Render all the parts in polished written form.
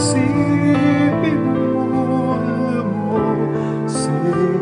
sipin mo, lumusik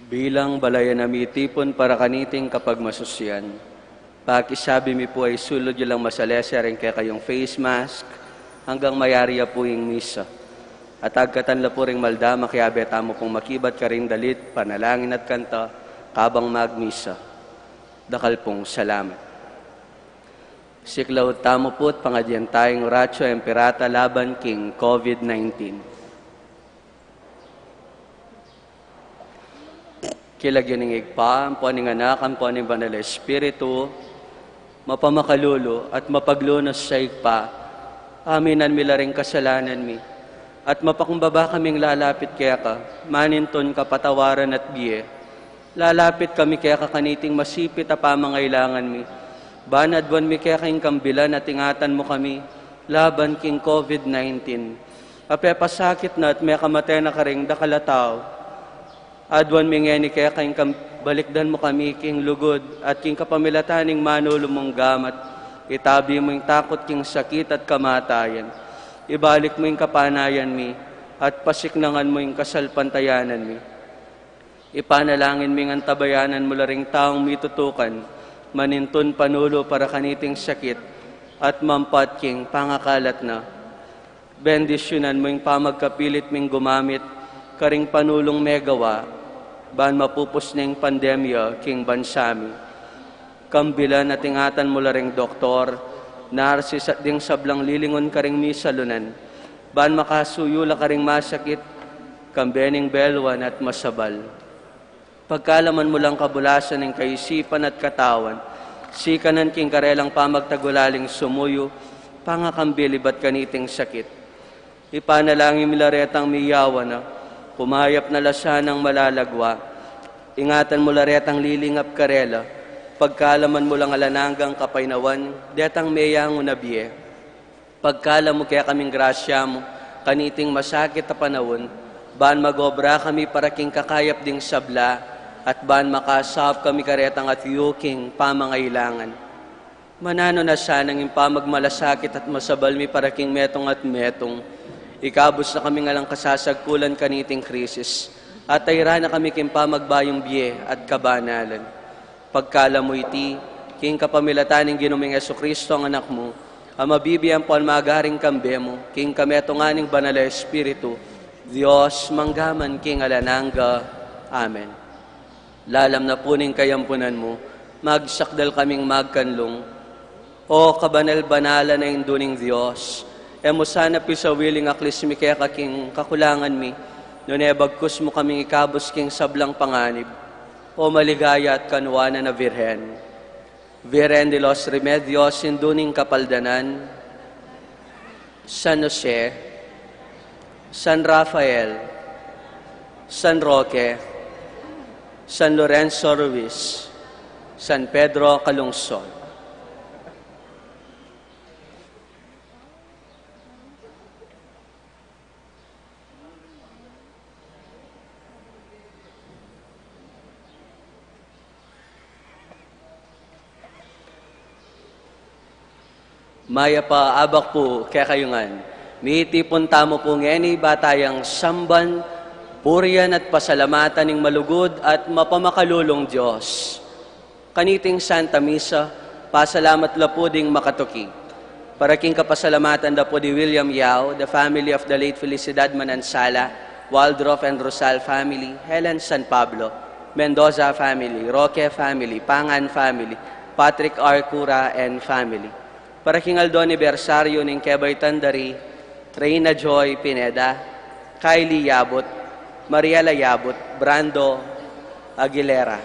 Bilang balayan na mitipon para kaniting kapag masusyan. Pakisabi mi po ay sulod yun lang masalesa rin kaya kayong face mask hanggang mayariya po yung misa. At agkatan la po rin maldama kaya beta mo pong makibat ka rin dalit, panalangin at kanta, kabang magmisa. Dakal pong salamat. Siklaw tamo po't pangadyan tayong oratio emperata laban king COVID-19. Kilagyan ng igpa, ang puaning anak, ang puaning banal na espiritu, mapamakalulo at mapaglunos sa igpa, aminan mila rin kasalanan mi, at mapakumbaba kaming lalapit kaya ka, maninton kapatawaran at biye, lalapit kami kaya ka kaniting masipit a pamangailangan mi, banadwan mi kaya kayong kambilan at ingatan mo kami, laban king COVID-19, apepasakit na at may kamatay na karing dakalataw, adwan mingeni kaya kayong balikdan mo kami king lugod at king kapamilataning manulo mong gamat. Itabi mo yung takot king sakit at kamatayan. Ibalik mo yung kapanayan mi at pasiknangan mo yung kasalpantayanan mi. Ipanalangin mi ang tabayanan mo laring taong mitutukan, maninton panulo para kaniting sakit at mampat king pangakalat na. Bendisyonan mo yung pamagkapilit ming gumamit karing panulong megawa, ban mapupos na yung pandemya king bansami. Kambilan at ingatan mo laring doktor, narsis at ding sablang lilingon karing misalunan, ban makasuyula karing masakit, kambening belwan at masabal. Pagkalaman mo lang kabulasan ng kaisipan at katawan, sikanan king karelang pamagtagulaling sumuyo, pangakambilibat kaniting sakit. Ipanalangin milaretang miyawa na, kumayap na lasanang malalagwa, ingatan mo laretang lilingap karela, pagkalaman mo lang alananggang kapainawan, detang meyang unabiye. Pagkala mo kaya kaming grasya mo, kaniting masakit na panahon, ban magobra kami para king kakayap ding sabla, at ban makasap kami karetang at yuking pamangailangan. Manano na sanang yung pamagmalasakit at masabal mi para king metong at metong, ikabos na kami ngalang kasasagkulan kaniting krisis, at ayra na kami kimpa magbayong biye at kabanalan. Pagkala mo iti, king kapamilataning ginuming Jesucristo ang anak mo, ang mabibiyang po ang magaring kambe mo, king kametonganing banal na espiritu, Diyos manggaman king alanangga. Amen. Lalam na puning kayampunan mo, magsakdal kaming magkanlong, o kabanal-banala na induning Diyos, emo sana pisawiling aklis mi kaya kaking kakulangan mi, nunebagkus mo kaming ikabos king sablang panganib, o maligaya at kanuana na Virhen. Virhen de los Remedios, induning kapaldanan, San Jose, San Rafael, San Roque, San Lorenzo Ruiz, San Pedro Calungsod. Maya pa abak po kaya kayungan. Mitipon tamo po ngeni batayang samban, purian at pasalamatan ng malugod at mapamakalulong Diyos. Kaniting Santa Misa, pasalamat la po ding makatuki. Para king kapasalamatan da po di William Yao, the family of the late Felicidad Manansala, Waldorf and Rosal family, Helen San Pablo, Mendoza family, Roque family, Pangan family, Patrick R. Cura and family. Para king Aldo anibersaryo ng Kebay Tandari, Reina Joy Pineda, Kylie Yabot, Mariela Yabot, Brando Aguilera.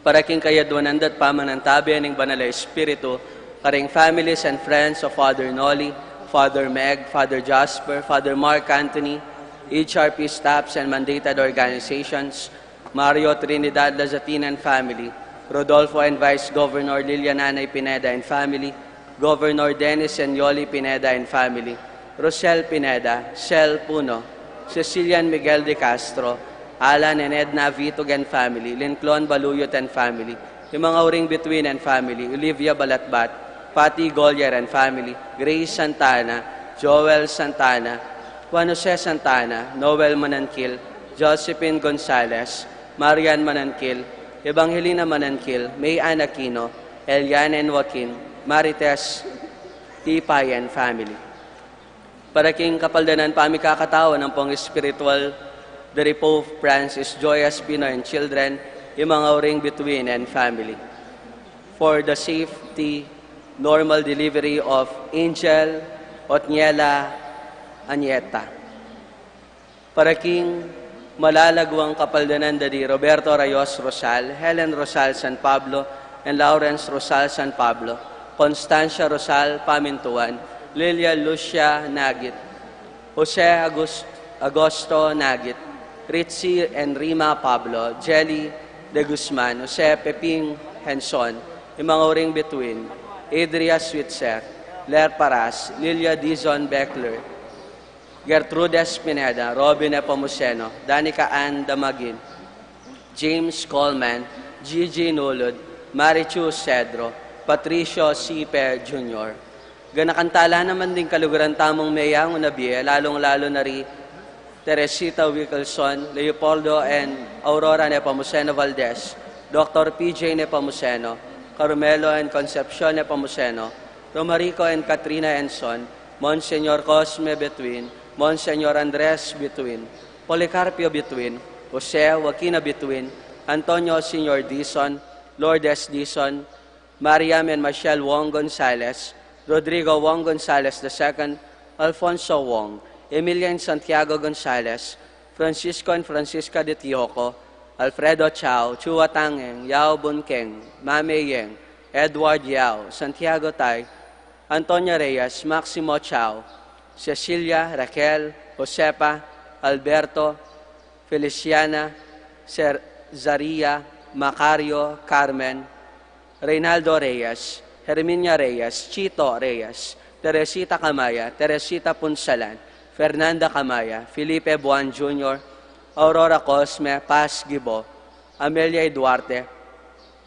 Para king kayadwanan dat pamanantabi ng Banal na Espiritu, karing families and friends of Father Noli, Father Meg, Father Jasper, Father Mark Anthony, HRP staffs and mandated organizations, Mario Trinidad Lazatina and family, Rodolfo and Vice Governor Lilian Anay Pineda and family, Governor Dennis and Yoli Pineda and family, Rosel Pineda, Sel Puno, Cecilian Miguel de Castro, Alan and Edna Vitug and family, Linclon Baluyot and family, yung mga uring between and family, Olivia Balatbat, Patty Golyer and family, Grace Santana, Joel Santana, Juan Jose Santana, Noel Manankil, Josephine Gonzalez, Marian Manankil, Evangelina Manankil, May Ann Aquino, Elian and Joaquin, Marites Tipay and family. Para king kapaldanan pami kakatawa ng pong spiritual, the Pope Francis, Joyous Pino and children, yung mga uring between and family. For the safety, normal delivery of Angel Otniela Anyeta. Para king malalagwang kapaldanan dari Roberto Rayos Rosal, Helen Rosal San Pablo, and Lawrence Rosal San Pablo, Constancia Rosal Pamintuan, Lilia Lucia Nagit, Jose Agosto Nagit, Ritzy and Rima Pablo, Jelly de Guzman, Jose Peping Henson, yung mga uring between, Adria Switzer, Ler Paras, Lilia Dizon Beckler, Gertrudes Pineda, Robin Epomuceno, Danica Ann Damagin, James Coleman, Gigi Nulod, Marichu Cedro, Patricio Sipe Jr. Ganakantala naman din kaluguran tamong mayang unabiye, lalong-lalo na ri Teresita Wickelson, Leopoldo and Aurora Nepomuceno Valdez, Dr. PJ Nepomuceno, Carmelo and Concepcion Nepomuceno, Romarico and Katrina Enson, Monsignor Cosme Betwin, Monsignor Andres Betwin, Policarpio Betwin, Jose Joaquina Betwin, Antonio Senior Dizon, Lourdes Dizon, Mariam and Michelle Wong Gonzalez, Rodrigo Wong Gonzalez II, Alfonso Wong, Emilian Santiago Gonzalez, Francisco and Francisca de Tioco, Alfredo Chao, Chua Tangeng, Yao Bunkeng, Mame Yeng, Edward Yao, Santiago Tai, Antonia Reyes, Maximo Chao, Cecilia, Raquel, Josepa, Alberto, Feliciana, Zaria, Macario, Carmen, Reynaldo Reyes, Herminia Reyes, Chito Reyes, Teresita Camaya, Teresita Punsalan, Fernanda Camaya, Felipe Buan Jr., Aurora Cosme, Paz Gibo, Amelia Duarte,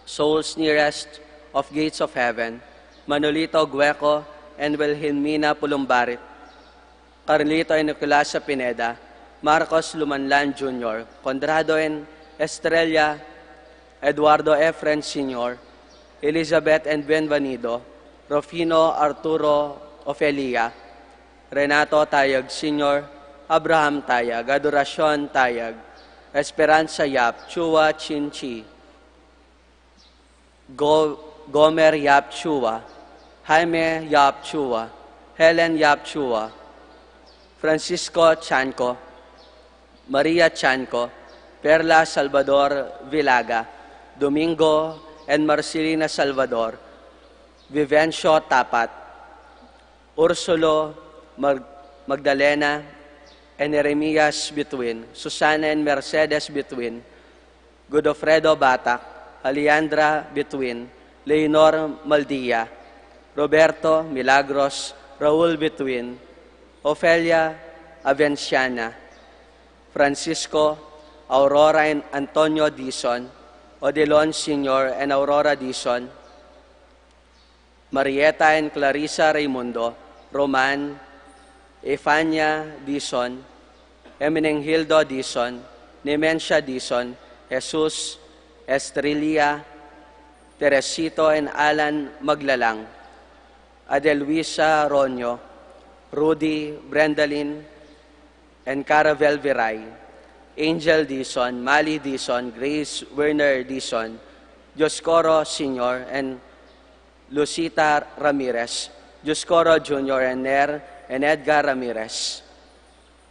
Souls Nearest of Gates of Heaven, Manolito Gueco, and Wilhelmina Pulumbarit, Carlito and Nicolasa Pineda, Marcos Lumanlan Jr., Condrado and Estrella, Eduardo Efren Sr., Elizabeth and Benvenido, Rufino Arturo Ofelia, Renato Tayag Sr., Abraham Tayag, Adoracion Tayag, Esperanza Yap, Chua Chinchi, Gomer Yap Chua, Jaime Yap Chua, Helen Yap Chua, Francisco Chanco, Maria Chanco, Perla Salvador Vilaga, Domingo and Marcelina Salvador, Vivencio Tapat, Ursulo Magdalena and Jeremias Betwin, Susana and Mercedes Betwin, Godofredo Batak, Alejandra Betwin, Leonor Maldia, Roberto Milagros, Raul Betwin, Ofelia Avenciana, Francisco, Aurora and Antonio Dizon, Odelon Sr. and Aurora Dizon, Marieta and Clarissa Raimundo, Roman, Efania Dizon, Emenengildo Dizon, Nemencia Dizon, Jesus, Estrella, Teresito and Alan Maglalang, Adelwisa Ronyo, Rudy Brendalin, and Caravel Viray, Angel Dizon, Mali Dizon, Grace Werner Dizon, Joscoro Sr. and Lucita Ramirez, Joscoro Jr. and Ner and Edgar Ramirez,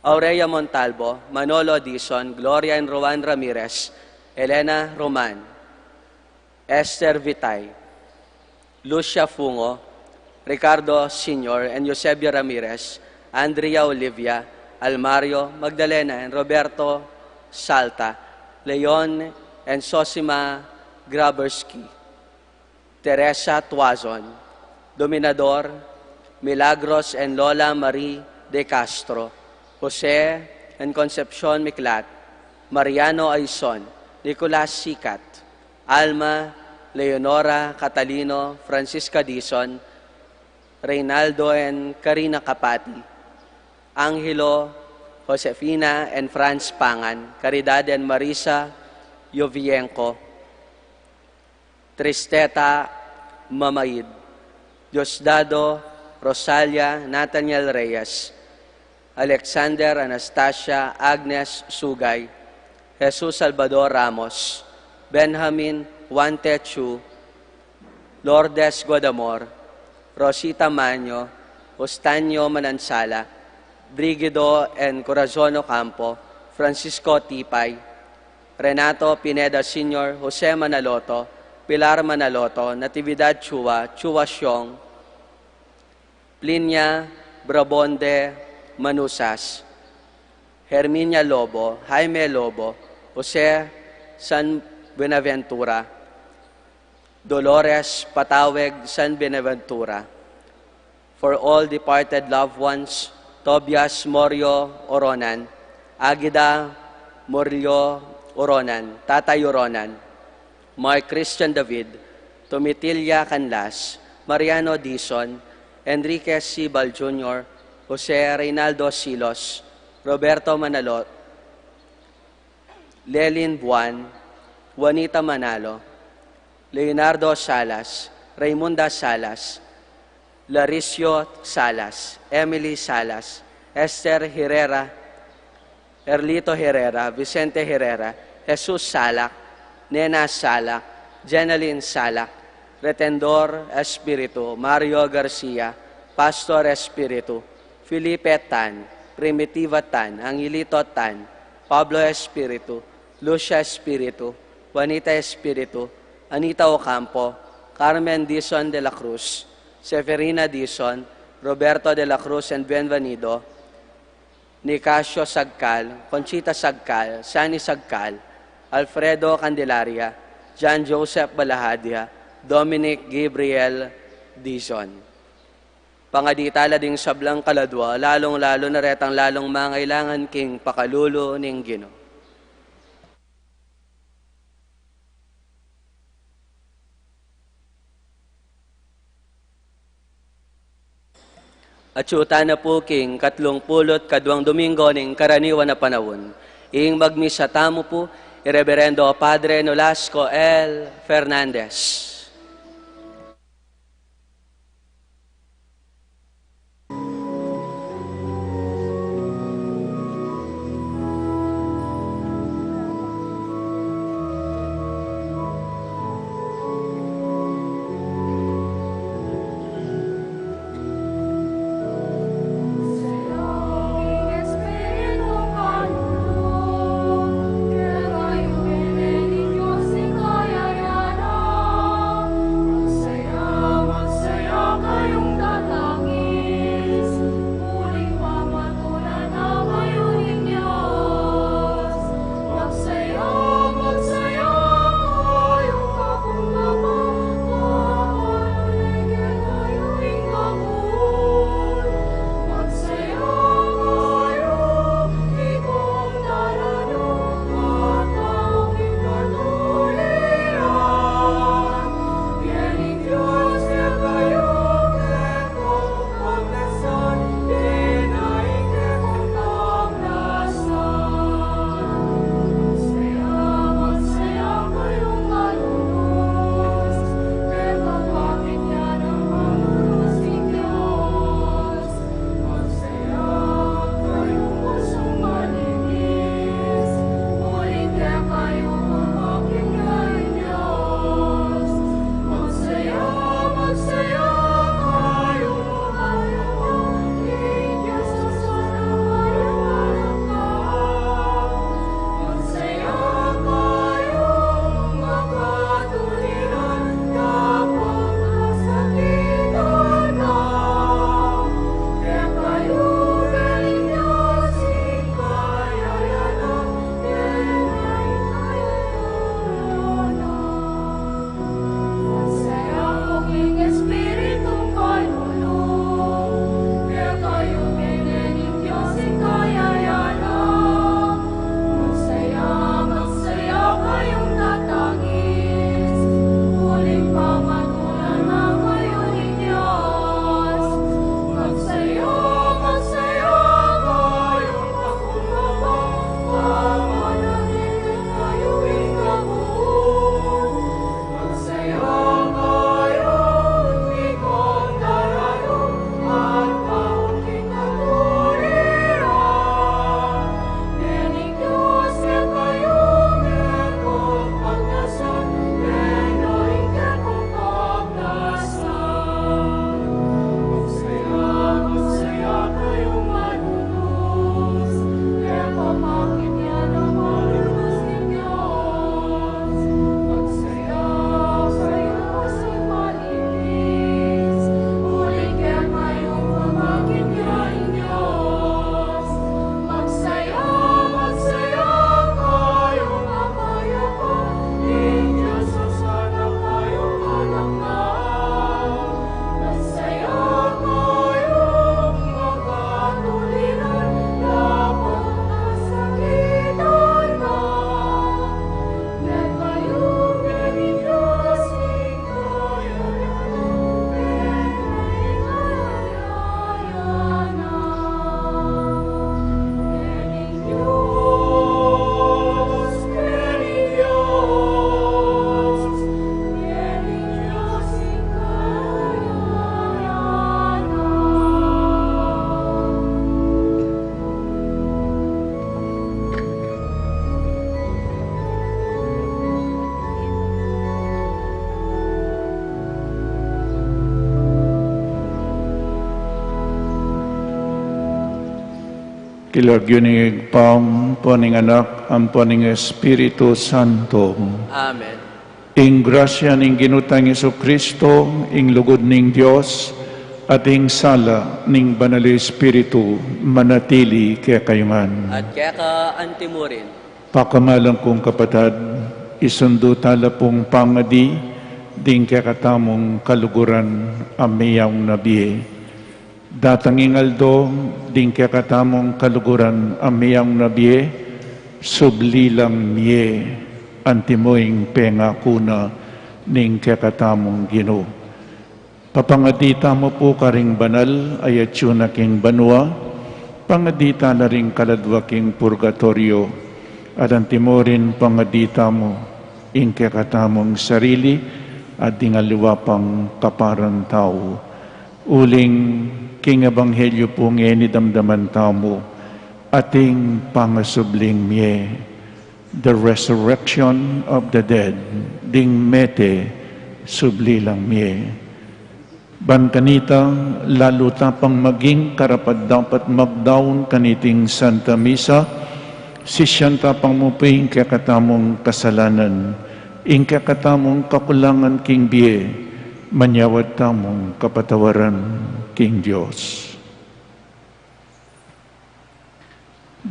Aurea Montalvo, Manolo Dizon, Gloria and Rowan Ramirez, Elena Roman, Esther Vitay, Lucia Fungo, Ricardo Sr. and Eusebio Ramirez, Andrea Olivia, Almario Magdalena and Roberto Salta, Leon and Sosima Grabersky, Teresa Tuazon, Dominador, Milagros and Lola Marie de Castro, Jose and Concepcion Miklat, Mariano Aison, Nicolas Sicat, Alma, Leonora Catalino, Francisca Dizon, Reynaldo and Karina Kapati, Angelo, Josefina and Franz Pangan, Caridad and Marisa Yovienko, Tristeta Mamaid, Diosdado Rosalia Nathaniel Reyes, Alexander Anastasia Agnes Sugay, Jesus Salvador Ramos, Benjamin Wante Chu, Lourdes Guadamor, Rosita Manyo, Ostanio Manansala, Brigido and Corazon Ocampo, Francisco Tipay, Renato Pineda Sr., Jose Manaloto, Pilar Manaloto, Natividad Chua, Chua Xiong, Plinia Brabonde Manusas, Herminia Lobo, Jaime Lobo, Jose San Buenaventura, Dolores Pataweg San Buenaventura. For all departed loved ones, Tobias Morio Oronan, Agida Morio Oronan, Tatay Oronan, Mark Christian David, Tomitilia Canlas, Mariano Dizon, Enrique Sibal Jr., Jose Reynaldo Silos, Roberto Manalot, Lelin Buwan, Juanita Manalo, Leonardo Salas, Raymunda Salas, Laricio Salas, Emily Salas, Esther Herrera, Erlito Herrera, Vicente Herrera, Jesus Salak, Nena Salak, Jeneline Salak, Retendor Espiritu, Mario Garcia, Pastor Espiritu, Felipe Tan, Primitiva Tan, Angelito Tan, Pablo Espiritu, Lucia Espiritu, Juanita Espiritu, Anita Ocampo, Carmen Dizon de la Cruz, Severina Dizon, Roberto de la Cruz and Bienvenido, Nicasio Sagcal, Conchita Sagcal, Sani Sagcal, Alfredo Candelaria, John Joseph Balahadia, Dominic Gabriel Dizon. Pangaditala ding sablang kaladwa, lalong-lalo na retang lalong mangailangan king pakalulo ning Ginoo. Atyuta na po king 30 kadwang Domingo ning karaniwan na panahon. Ing magmisa tamo po, Ireverendo Padre Nolasco L. Fernandez. Espíritu Santo, que rayo viene, niños y callarán. kilagyonig pam poning anak ang poning Espiritu Santo. Amen. Ing grasya ning ginutang Hesu Kristo, ing lugod ning Dios, at ing sala ning Banal Espiritu manatili kaya kayungan. At kaya ka antimurin. Pakamalang kong kapatad, isundo tala pong pangadi, ding kaya katamong kaluguran ameyang nabiye. Datanging aldo, ding kaya katamong kaluguran ameyang nabiye, sublilang miye, antimoing pengakuna ning kaya katamong Ginoo. Papangadita mo po karing banal, ayat yun aking banwa, pangadita na ring kaladwaking purgatorio, at antimorin pangadita mo, ingke katamong sarili, at dingaliwa pang kaparan tao. Uling king ebanghelyo po ngeni damdaman tao mo, ating pangasubling miye, the resurrection of the dead, ding mete, sublilang miye. Ban kanita, lalo tapang maging karapat dapat magdaon kaniting Santa Misa, sisyan tapang muping kakatamong kasalanan, ing kakatamong kakulangan king biye, manyawad tamong kapatawaran king Diyos.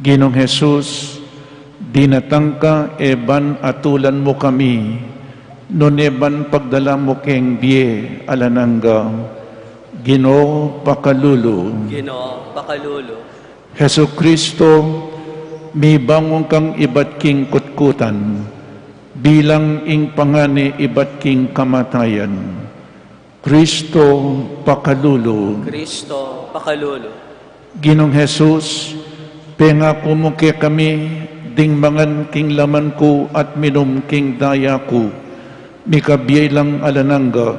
Ginong Jesus, dinatangka eban atulan mo kami, noneban pagdala mo keng biye alanangga, Ginoo pakalulu. Ginoo pakalulu. Hesu Kristo, may bangon kang iba't king kutkutan, bilang ing pangani iba't king kamatayan. Kristo pakalulu. Kristo pakalulu. Ginong Jesus, pengako mo kaya kami, ding mangan king laman ko at minum king daya ko, mikabiyay lang alanangga,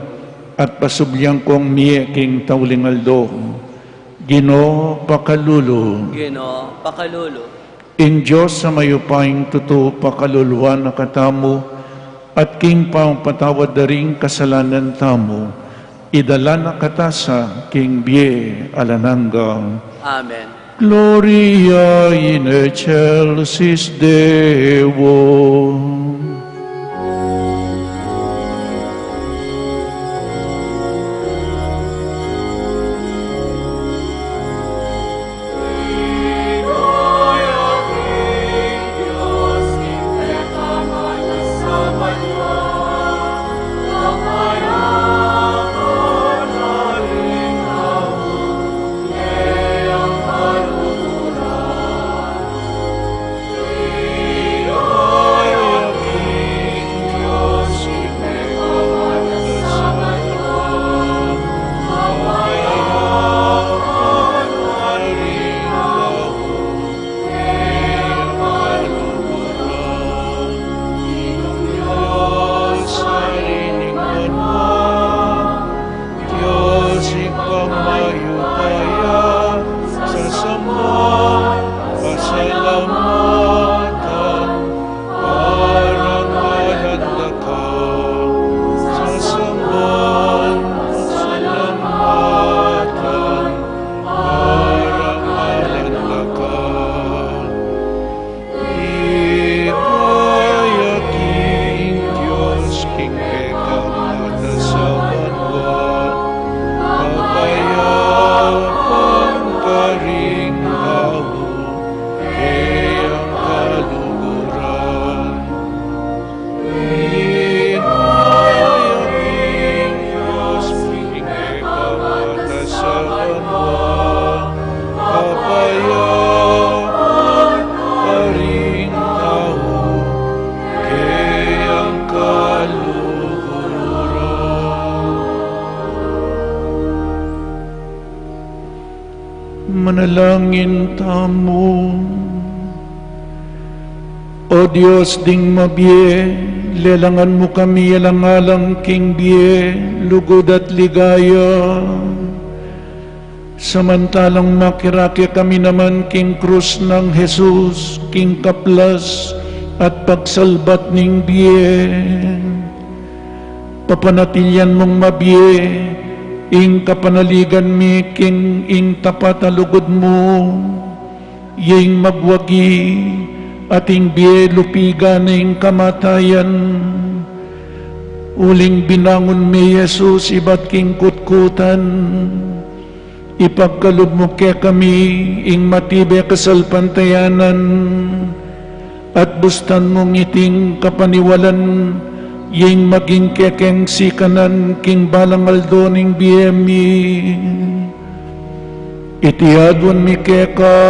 at pasubyang kong miye king taulingaldo. Ginoo pakalulu. Ginoo pakalulu. In Diyos sa mayupaing tuto pakaluluan na katamo, at king patawad na ring kasalanan tamo, idala na katasa king biye alanangga. Amen. Gloria in excelsis Deo. Manalangin tamo. O Diyos ding mabiye, lelangan mo kami alang-alang king biye, lugod at ligaya. Samantalang makiraki kami naman king krus ng Jesus, king kaplas at pagsalbat ning biye. Papanatilyan mong mabiye, ing kapanaligan mi king ing tapat na lugod mo, yeng magwagi, ating bielupiganing kamatayan. Uling binangon mi Jesus, iba't king kutkutan, ipagkalub mo kaya kami, ing matibe kasalpantayanan, at bustan mong iting kapaniwalan, yeng maging kekeng sikanan, king balangal doning BME. Itiadwan mi keka,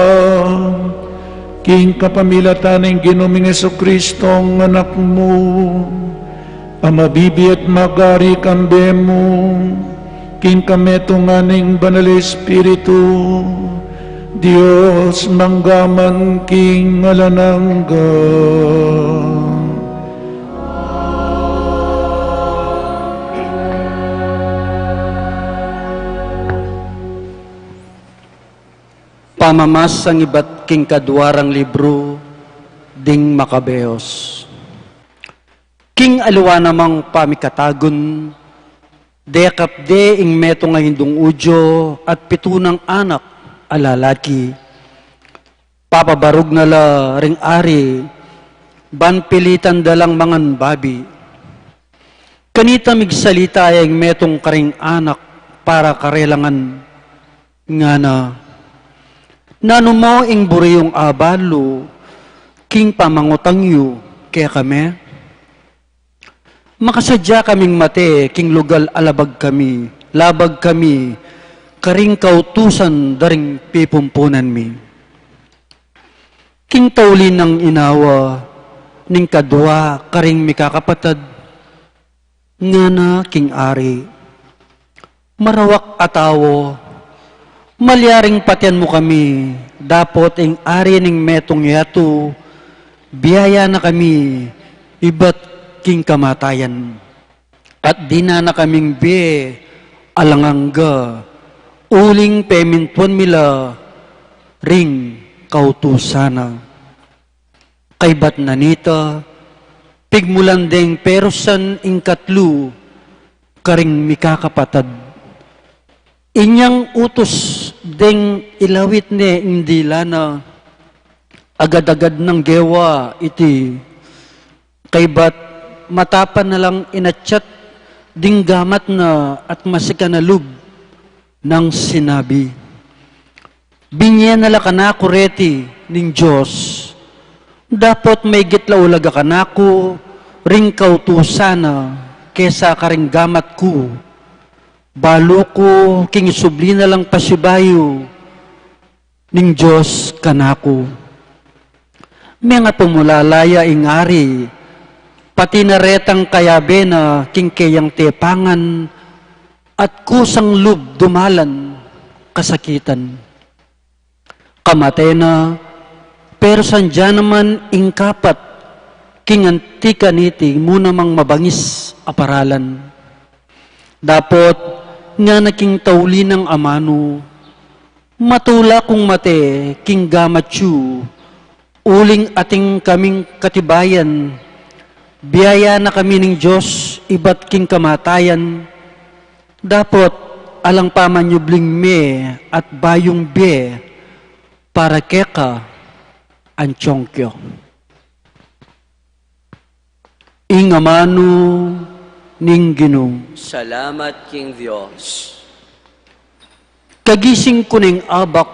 king kapamilataning ginuming Jesucristong anak mo, amabibi at magari kambe mo, king kametunganing banal Espiritu, Diyos manggaman king alanangga. Pamamas ang iba't king kadwarang libro, ding Makabeos. King aluwa namang pamikatagon, dekap de ing meto nga hindong udyo, at pitunang anak alalaki. Papabarog na la ring ari, ban pilitan dalang mangan babi. Kanita migsalita ay metong karing anak para karelangan nga na. Nano mo ing buriyong abalo, king pamangutang yu, kaya kami. Makasadya kaming mate, king lugal alabag kami, labag kami, karing kautusan daring pipumpunan mi. King taulin ng inawa, ning kadwa, karing mikakapatad, nga na king ari. Marawak atawo, malyaring patyan mo kami, dapot ing ari ning metong yato, biyaya na kami, iba't king kamatayan. At di na kaming be, alangangga, uling pemintuan mila, ring kautusana. Kay bat nanita, pigmulandeng perosan ing katlu, karing mikakapatad. Inyang utos deng ilawit ne hindi lana, agad-agad ng gewa iti, kay bat matapan na lang inatyat ding gamat na at masikanalub ng sinabi. Binye na la kanako reti ning Diyos, dapat may gitlaulaga kanako, ring kautusana, kesa karing gamat ko. Balo ko, king subli na lang pasibayo, ning Diyos kanako. May nga pumulalaya ingari, pati na retang kayabe na king kayang tepangan, at kusang lub dumalan, kasakitan. Kamatay na, pero sandya naman ingkapat, king antika niti, muna mang mabangis aparalan. Dapot, nga naking tauli ng amano, matula kong mate, king gamatyu, uling ating kaming katibayan, biyaya na kami ng Diyos, iba't king kamatayan, dapot alang pamanyubling me at bayong be, para keka anchongkyo. Ing amano, ning Ginoo. Salamat king Diyos. Kagising ko ning abak,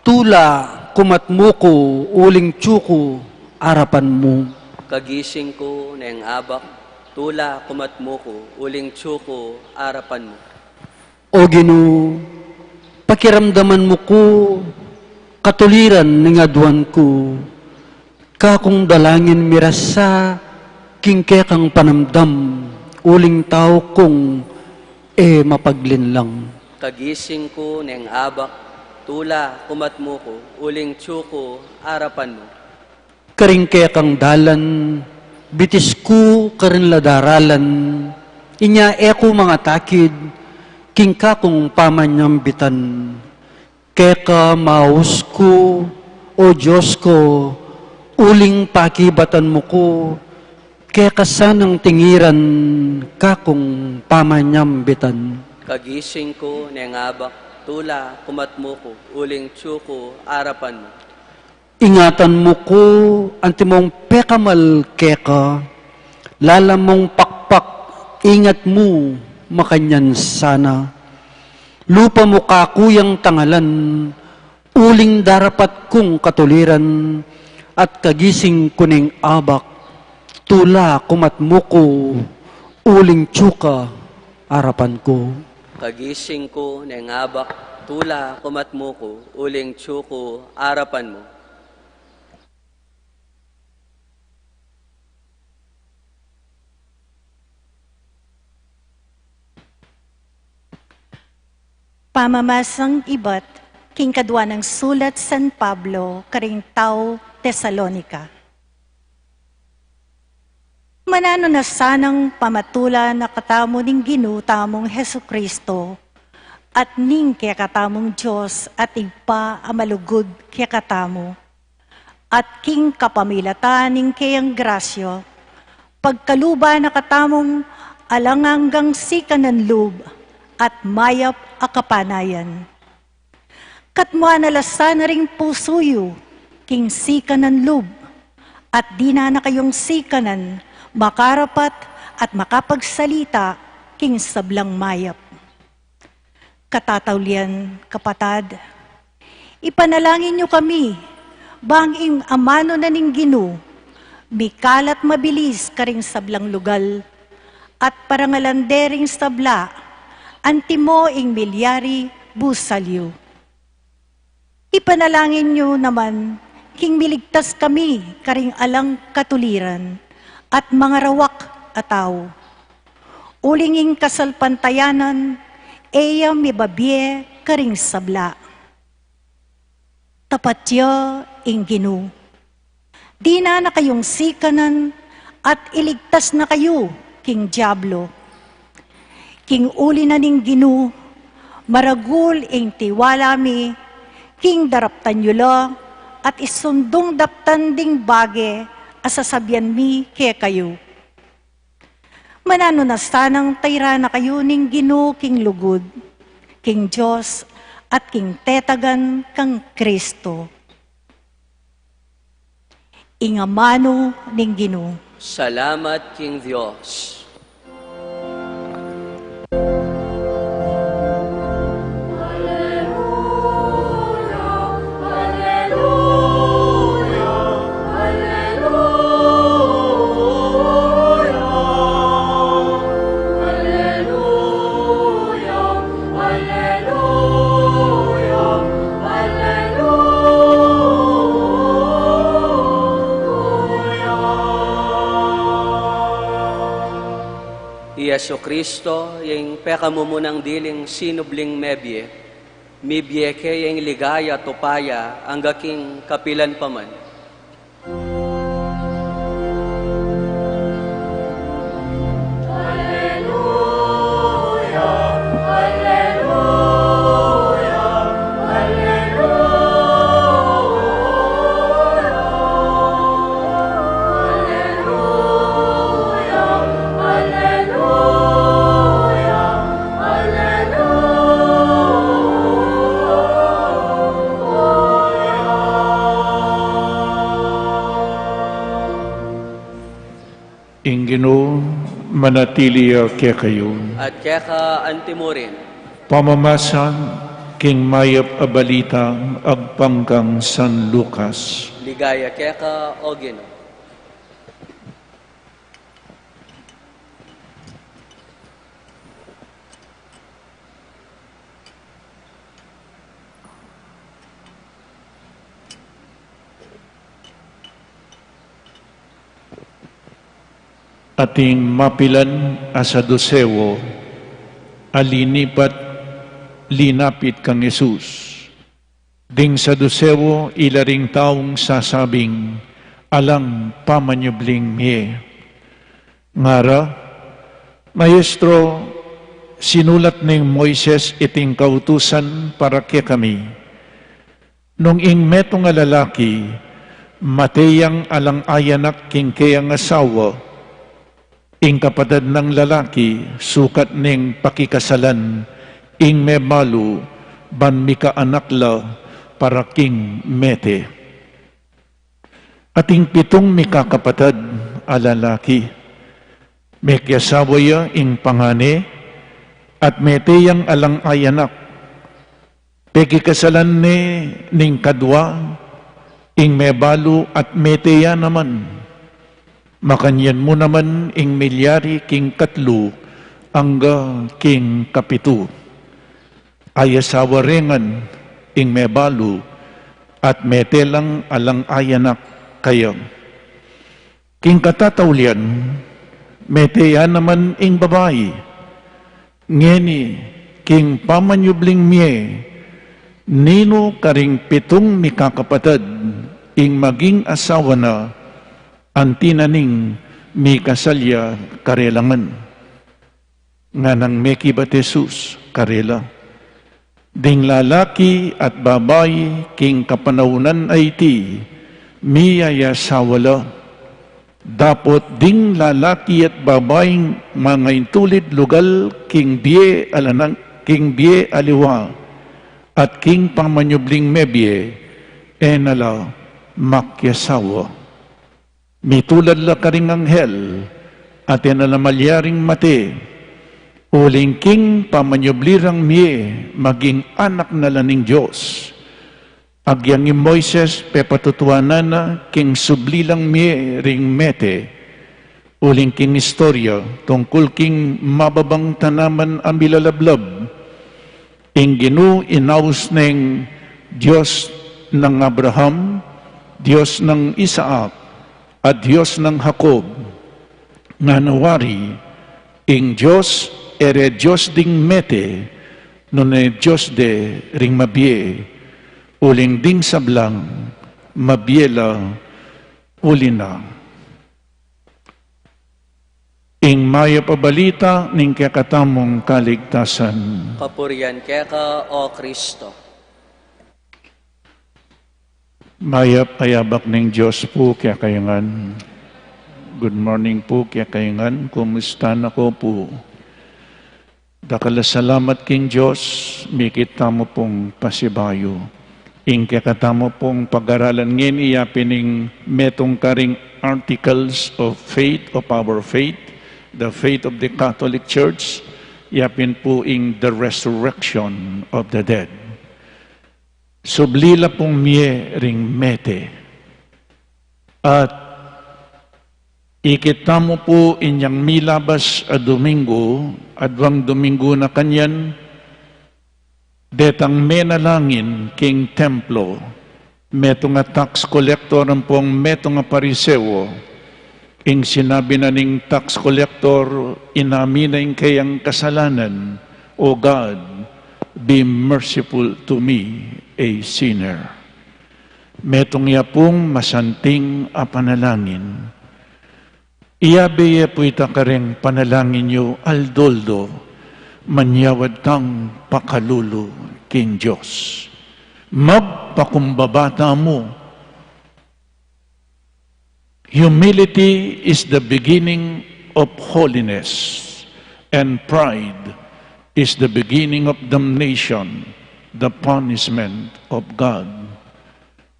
tula kumatmo ko, uling tsuko, arapan mo. Kagising ko na abak, tula kumatmo ko, uling tsuko, arapan mo. O Ginoo, pakiramdaman mo ko, katuliran ng adwan ko, kakong dalangin mirasa, kingkekang panamdam, uling tao kong mapaglinlang. Kagising ko ng abak, tula kumatmo ko, uling tsuko, arapan mo. Karingkekang dalan, bitis ko karin ladaralan, inya eko mga takid, kingka kong pamanyambitan, keka maus ko, o Diyos ko, uling pakibatan mo ko, kaya kasanang tingiran kakong pamanyambitan. Kagising ko ng abak, tula kumatmo ko, uling tsuko, arapan mo. Ingatan mo ko, antimong pekamal keka, lalamong pakpak, ingat mo, makanyan sana. Lupa mo kakuyang tangalan, uling darapat kong katuliran, at kagising kuning abak, tula kumat mo ko, uling tsuka, arapan ko. Kagising ko ng abak, tula kumat mo ko, uling tsuko, arapan mo. Pamamasang ibat, king kadwa ng sulat San Pablo, karing tao Tesalonika. Manano na sanang pamatula na katamo ning ginutamong Hesu Kristo, at ning kaya katamong Diyos at igpa amalugod kaya katamo, at king kapamilatan ning kayang grasyo, pagkaluba na katamong alanganggang sikanan lub, at mayap akapanayan. Katmua nalasan na ring pusuyo, king sikanan lub, at di na kayong sikanan, makarapat at makapagsalita, king sablang mayap. Katataulian, kapatad, ipanalangin nyo kami, banging amano na ning Ginu, mikalat mabilis karing sablang lugal, at parangalandering sabla, antimo ing milyari busalyo. Ipanalangin nyo naman, king miligtas kami, karing alang katuliran, at mga rawak ataw. Ulinging kasalpantayanan, eya mibabye, karing sabla. Tapatyo ing Ginu. Di na kayong sikanan, at iligtas na kayo, king Diablo. King uli na ning Ginu, maragul ing tiwala mi, king daraptan yulo, at isundong daptan ding bage, asasabyan mi kaya kayo. Manano na sanang tayra na kayo ning Ginu, king lugod, king Diyos, at king tetagan kang Kristo. Ingamano ning Ginu. Salamat, King Diyos. Yesu Kristo, yung pekamo mo ng diling sinubling mebye, mibye ke yung ligaya tupaya, ang gaking kapilan paman. Ingino, manatili kaya kayo. At kaya ka antimurin, Pamamasan, king mayap abalita, agpanggang San Lucas. ligaya kaya ka ogino. Ating mapilan asa dosewo, alinipat linapit kang Jesus. Ding sa dosewo, ilaring taong sasabing, alang pamanyubling miye. Ngara, Maestro, sinulat ning Moises iting kautusan para kay kami. Nung ing metong nga lalaki, mateyang alang ayanak king kayang asawa, ing kapatid ng lalaki, sukat ning pakikasalan, ing memalu, ban mika anakla, para king mete. Ating pitong mikakapatad alalaki. May kiasawaya ing pangani at meteyang alang ayanak. Pekikasalan ni ning kadwa ing mebalo at meteya naman. Makanyan mo naman ing milyari king katlo angga king kapitu. Ayasawarengan ing mebalo at metelang alang ayanak kayo. King katataulian, meteya naman ing babae. Ngeni, king pamanyubling miye, nino karing pitong mikakapatad, ing maging asawa na, antinaning mikasalya karelangan. Nga nang meki bat Jesus, karela. Ding lalaki at babae, king kapanahunan ay ti, miyaya sawala. Dapot ding lalaki at babaeng mga intulid lugal king biye alanang king biye aliwa at king pamanyubling mebye enala makyasawa. Mitulad la karing anghel at enala malyaring mate uling king pamanyublirang miye maging anak na laning Diyos. Agyang yung Moises, pepatutuanan na, king sublilang miye ring mete, uling king istorya, tungkol king mababang tanaman ang bilalablab, ing ginu inaus ng Diyos ng Abraham, Diyos ng Isaac, at Diyos ng Jacob, nga nawari, ing Diyos, ere Diyos ding mete, nun Diyos de ring mabye, uling ding sablang, mabiela, ulina. Ing maya pabalita ning kakatamong kaligtasan. Kapurian kaya ka, O Kristo. Maya payabak ning Diyos po kaya kayangan. Good morning po kaya kayangan. Kumusta na ko po? Dakala salamat king Diyos, mikita mo pong pasibayo. Ing kakatamo pong pag-aralan ngayon, iyapining metong karing articles of faith, of our faith, the faith of the Catholic Church, yapin po ing the resurrection of the dead. Sublila pong miye ring mete. At ikitamo po inyang milabas a Domingo, adwang Domingo na kanyan, detang menalangin king templo, meto nga tax collector ang pong meto nga pariseo, ing sinabi na ning tax collector, inaminayin kayang kasalanan, O God, be merciful to me, a sinner. Metong ya pong masanting a panalangin. Iyabe po ita kareng panalangin nyo, aldoldo, manyawad tang pakalulu king Diyos. Magpakumbabata mo. Humility is the beginning of holiness, and pride is the beginning of damnation, the punishment of God.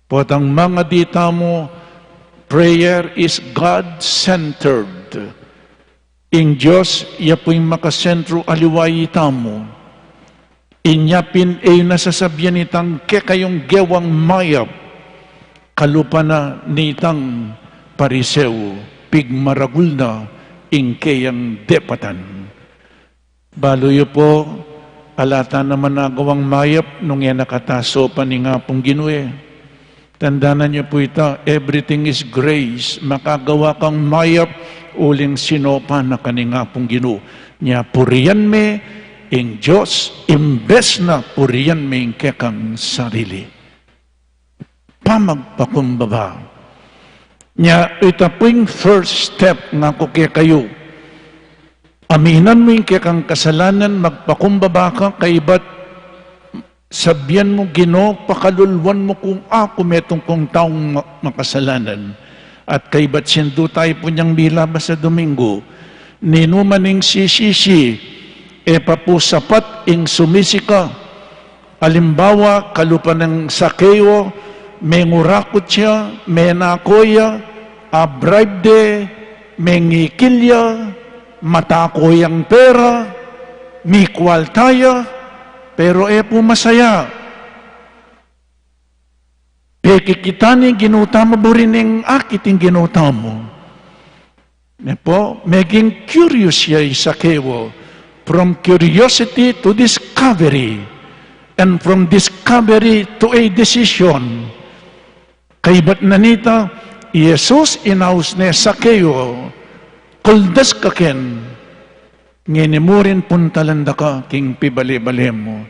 Potang mga dita mo, prayer is God-centered. Ing Diyos, iya po'y makasentro aliway itamo. Inyapin ay nasasabyan itang ke kayong gewang mayap. Kalupa na nitang pariseo, pigmaragul na ing kayang depatan. Baloyo po, alata naman nagawang mayap nung yan nakataso pa ni nga pong ginue. Tandaan niyo po ito, everything is grace. Makagawa kang mayap, uling sinopa na kaninga pong ginu. Nya puriyan me, ing Diyos, imbes na puriyan me ing kekang sarili. Pamagpakumbaba. Nya ito po yung first step nga ko kaya kayo. Aminan mo yung kekang kasalanan, magpakumbaba ka, kaibat sabyan mo, Ginoo, pakalulwan mo kung ako metong kong taong makasalanan. At kay ba't sindo tayo po niyang milabas sa Domingo, ninumaning sisisi, e papusapat ing sumisika. Alimbawa, kalupa ng Sakeo, mengurakot siya, menakoya, abribde, mengikilya, matakoyang pera, mikwaltaya, pero po masaya. Pekikitani ginutama mo rin ang akiting ginutamo. Maging curious siya sa kewo. From curiosity to discovery. And from discovery to a decision. Kay ba't nanita, Jesus inaus ne sa kewo, kuldas ka ken, nginimurin puntalanda ka, king pibali-bali mo.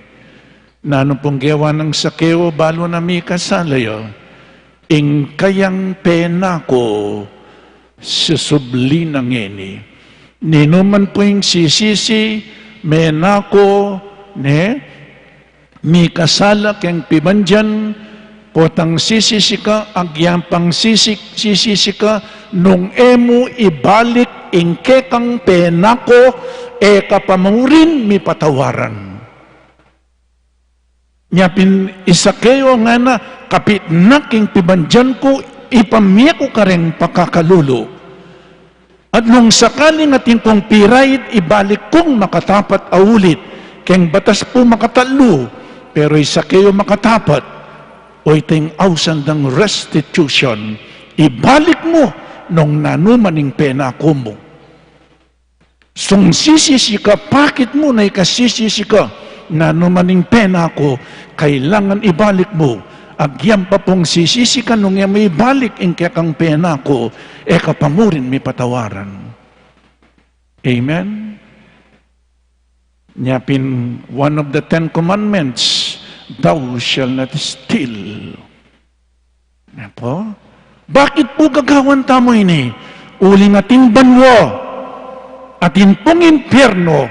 Nano pong gawa ng sakeo, balo na mi kasalayo, ing kayang pena ko, susubli ng ini. Ninuman po yung sisisi, menako, mi kasala keng pibandyan, potang sisisi ka, agyampang sisisi ka, nung emo ibalik ingke kang penako, kapamurin mi patawaran. Nyapin isakeo nga na, kapit naking pibandyan ko, ipamiya ko ka rin pakakalulo. At nung sakaling ating kong pirayit, ibalik kong makatapat aulit, keng batas po makatalo, pero isakeo makatapat, o iting ausan ng restitution, ibalik mo nung nanumaning penako mo. Sung sisisi ka, bakit mo na ikasisisi ka, nanumaning penako, kailangan ibalik mo. Agyam pa pong sisisi ka nung may ibalik ang kang penako, kapamurin may patawaran. Amen? Nyapin, one of the 10 commandments, thou shall not steal. Po? Bakit po gagawan tamo ini? Uling ating banwa, atin pong impyerno,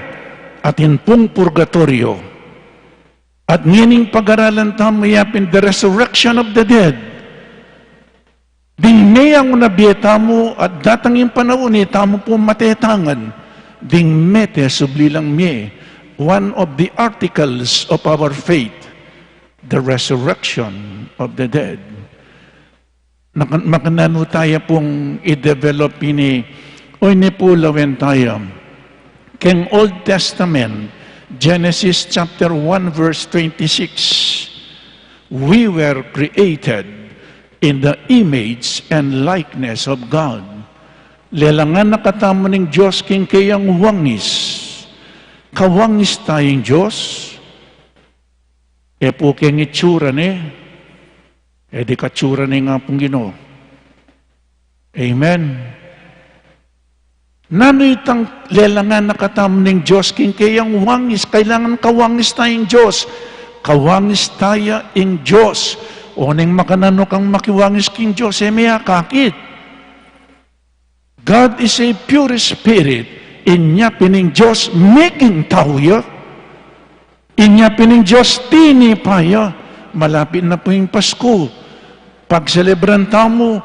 atin pong purgatorio. At ngining pag-aralan tamo yapin the resurrection of the dead. Ding mayang unabieta mo at datang yung panahon tamo po matetangan. Ding mete sublilang miye. One of the articles of our faith, the resurrection of the dead. Makanano tayo pong i-develop ini o inipulawen tayo. Keng Old Testament, Genesis chapter 1 verse 26, we were created in the image and likeness of God. Lelangan nakatamo ng Diyos king kayang wangis. Kawangis tayong Diyos. Po keng itsura ni, di katsura ni nga pong Ginoo. Amen. Nano itang lelangan nakatam ng Diyos king kayang wangis, kailangan kawangis tayong Diyos. Kawangis tayo ing Diyos. O nang makanano kang makiwangis king Diyos, may akakit. God is a pure spirit. Inya pining Diyos making tao ya. Inya pining Diyos tini pa ya. Malapit na po yung Pasko. Pag celebran tamo,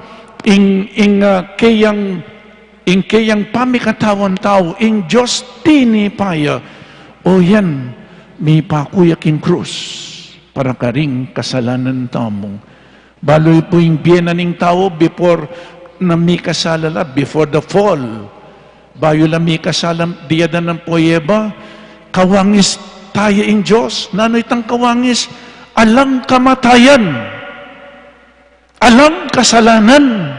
kayang pamikatawan tao, ing Diyos tini paya, o yan, may pakuyaking krus, para karing kasalanan tamo. Baloy po yung biyenan ng tao before na may kasalala, before the fall. Bayo lang may kasalam, diyadan ng poyeba, kawangis tayo ing Diyos. Nano itang kawangis? Alang kamatayan. Alang kasalanan.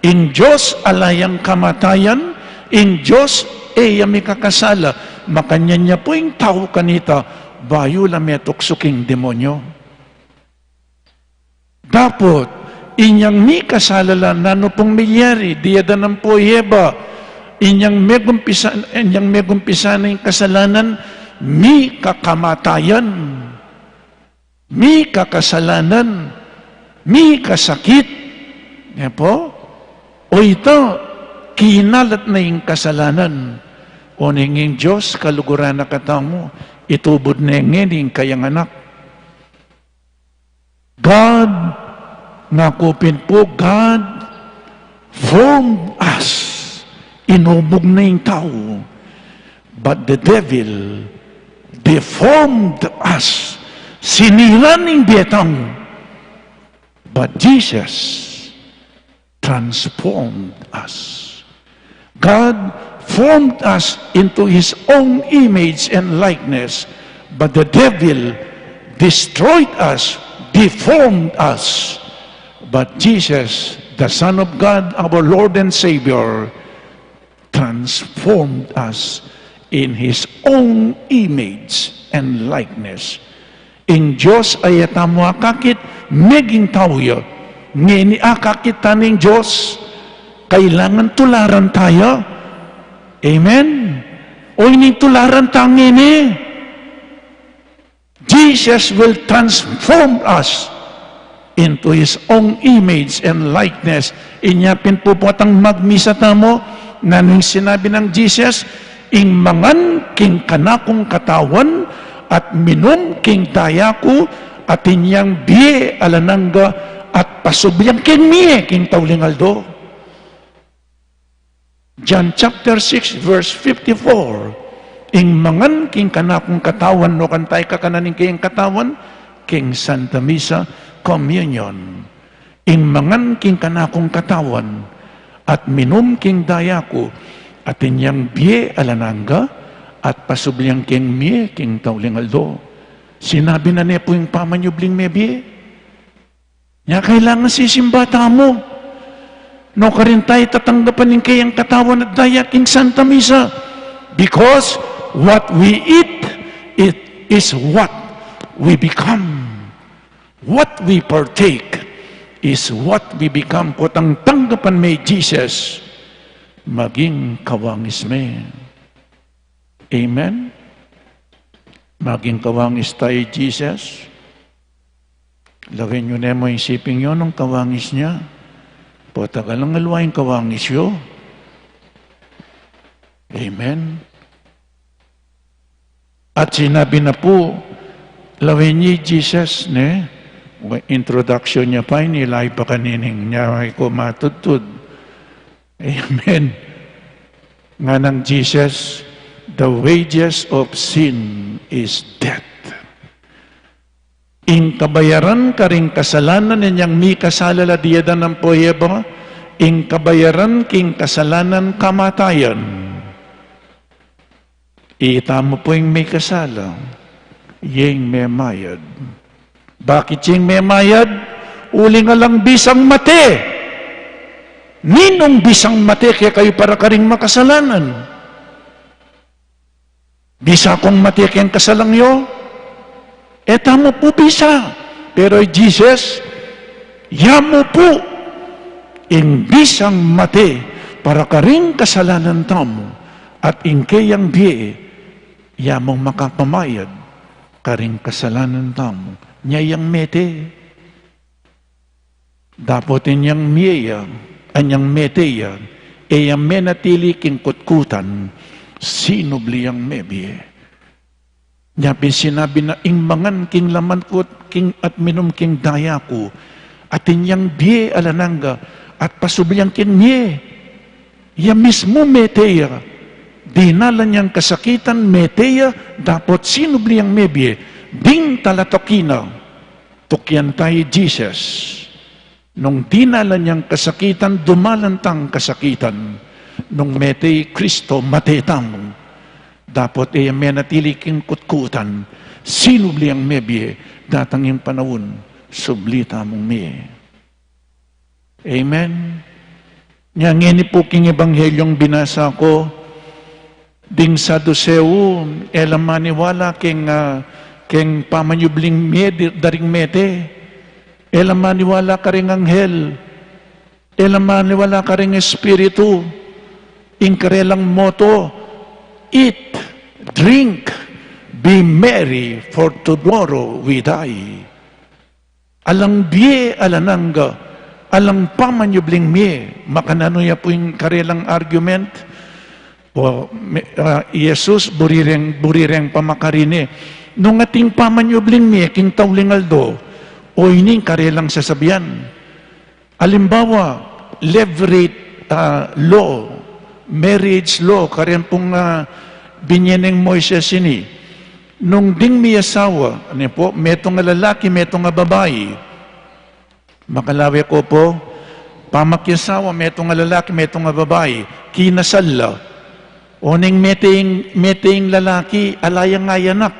In Diyos alayang kamatayan, in Diyos yami kakasala. Makanya niya po yung tao kanita, bayo lametok suking demonyo. Dapat, inyang mi kasalala, nano pong miyari, diyada ng poyeba, inyang megumpisan ng kasalanan, mi kakamatayan, mi kakasalanan, mi kasakit. Yan po. O ito, kinalat na yung kasalanan. O ninging Diyos, kaluguran na katamo, itubod na yung kayang anak. God, nakupin po, God formed us. Inubog na yung tao. But the devil deformed us. Sinira ng betang. But Jesus transformed us. God formed us into His own image and likeness, but the devil destroyed us, deformed us. But Jesus, the Son of God, our Lord and Savior, transformed us in His own image and likeness. In Diyos ay atamo akakit, meging tawyo. Ngini akakit taning Diyos, kailangan tularan tayo. Amen? O ini tularan tayo ngini. Jesus will transform us into His own image and likeness. Inyapin po po atang magmisa tamo, na nung sinabi ng Jesus, ing mangan king kanakong katawan, at minum king tayaku, at inyang biye alanangga, at pasubyang king miye king taulingaldo. John chapter 6 verse 54, ing mangan king kanakong katawan, no kantay kakananing king katawan, king Santa Misa, communion. Ing mangan king kanakong katawan, at minum king dayaku, at inyang biye alanangga, at pasubyang king miye king taulingaldo. Sinabi na niya po yung pamanyubling may biye. Nga kailangan sisimbata mo. No ka rin tayo tatanggapan ng kayang katawan at daya king Santa Misa. Because what we eat, it is what we become. What we partake is what we become. Kutang tanggapan may Jesus, maging kawangis may. Amen? Maging kawangis tayo, Jesus. Lagay nyo na mo isipin nyo ng kawangis niya. Patagal ang alwain kawangis yo. Amen? At sinabi na po, lawin niya Jesus, ne? Introduction niya pa, inilay pa kanining niya ay kumatutod. Amen? Nga ng Jesus, the wages of sin is death. Ing kabayaran karing kasalanan ninyang mi kasalala diyada ng poyeba, ing kabayaran king kasalanan kamatayan. Ita mo po yung may kasala, yung may mayad. Bakit yung may mayad? Uli nga lang bisang mate. Ninong bisang mate kaya kayo para karing makasalanan? Bisa kong mate kayang kasalang yo? Tamo po bisa. Pero Jesus, yamo po in bisang mate para karing kasalanan tamo at in kayang biye yamong makapamayad karing kasalanan tamo. Nyayang mete. Dapat inyang miya, anyang meteya, eyang menatili king kutkutan, sinubliyang mebiye. Nyapi sinabi na ingmangan king laman ko king at minum king daya ko at inyang biye alananga at pasubyang king miye. Ya mismo meteya, dinala niyang kasakitan meteya, dapat sinubliyang mebiye, ding talatokina, tukyan tayo Jesus. Nung dinala niyang kasakitan, dumalantang kasakitan. Nung metey Kristo, matetang. Dapat ay menatili king kutkutan, sinubli ang mebye, datang yung panahon, sublita mong miye. Amen? Nyangini po king ebanghelyong binasa ko, ding sa doseu, elam maniwala king pamanyubling miye, daring mete, elam maniwala ka ring anghel, elam maniwala ka ring espiritu, ingkarelang moto, eat, drink, be merry, for tomorrow we die. Alang biye alananga, alang pamanyubling miye, makanano ya po yung karelang argument, o Jesus, burireng pamakarine, nung ating pamanyubling miye, king taulingaldo, o ining karelang sasabihan. Alimbawa, levirate law, marriage law, karen pong binyeneng Moises ini. Nung ding may asawa, ano po, metong nga lalaki, metong nga babae, Makalawi ko po, pamakyasawa, metong nga lalaki, metong nga babae, kinasal la. Oning meting lalaki, alayang ayanak.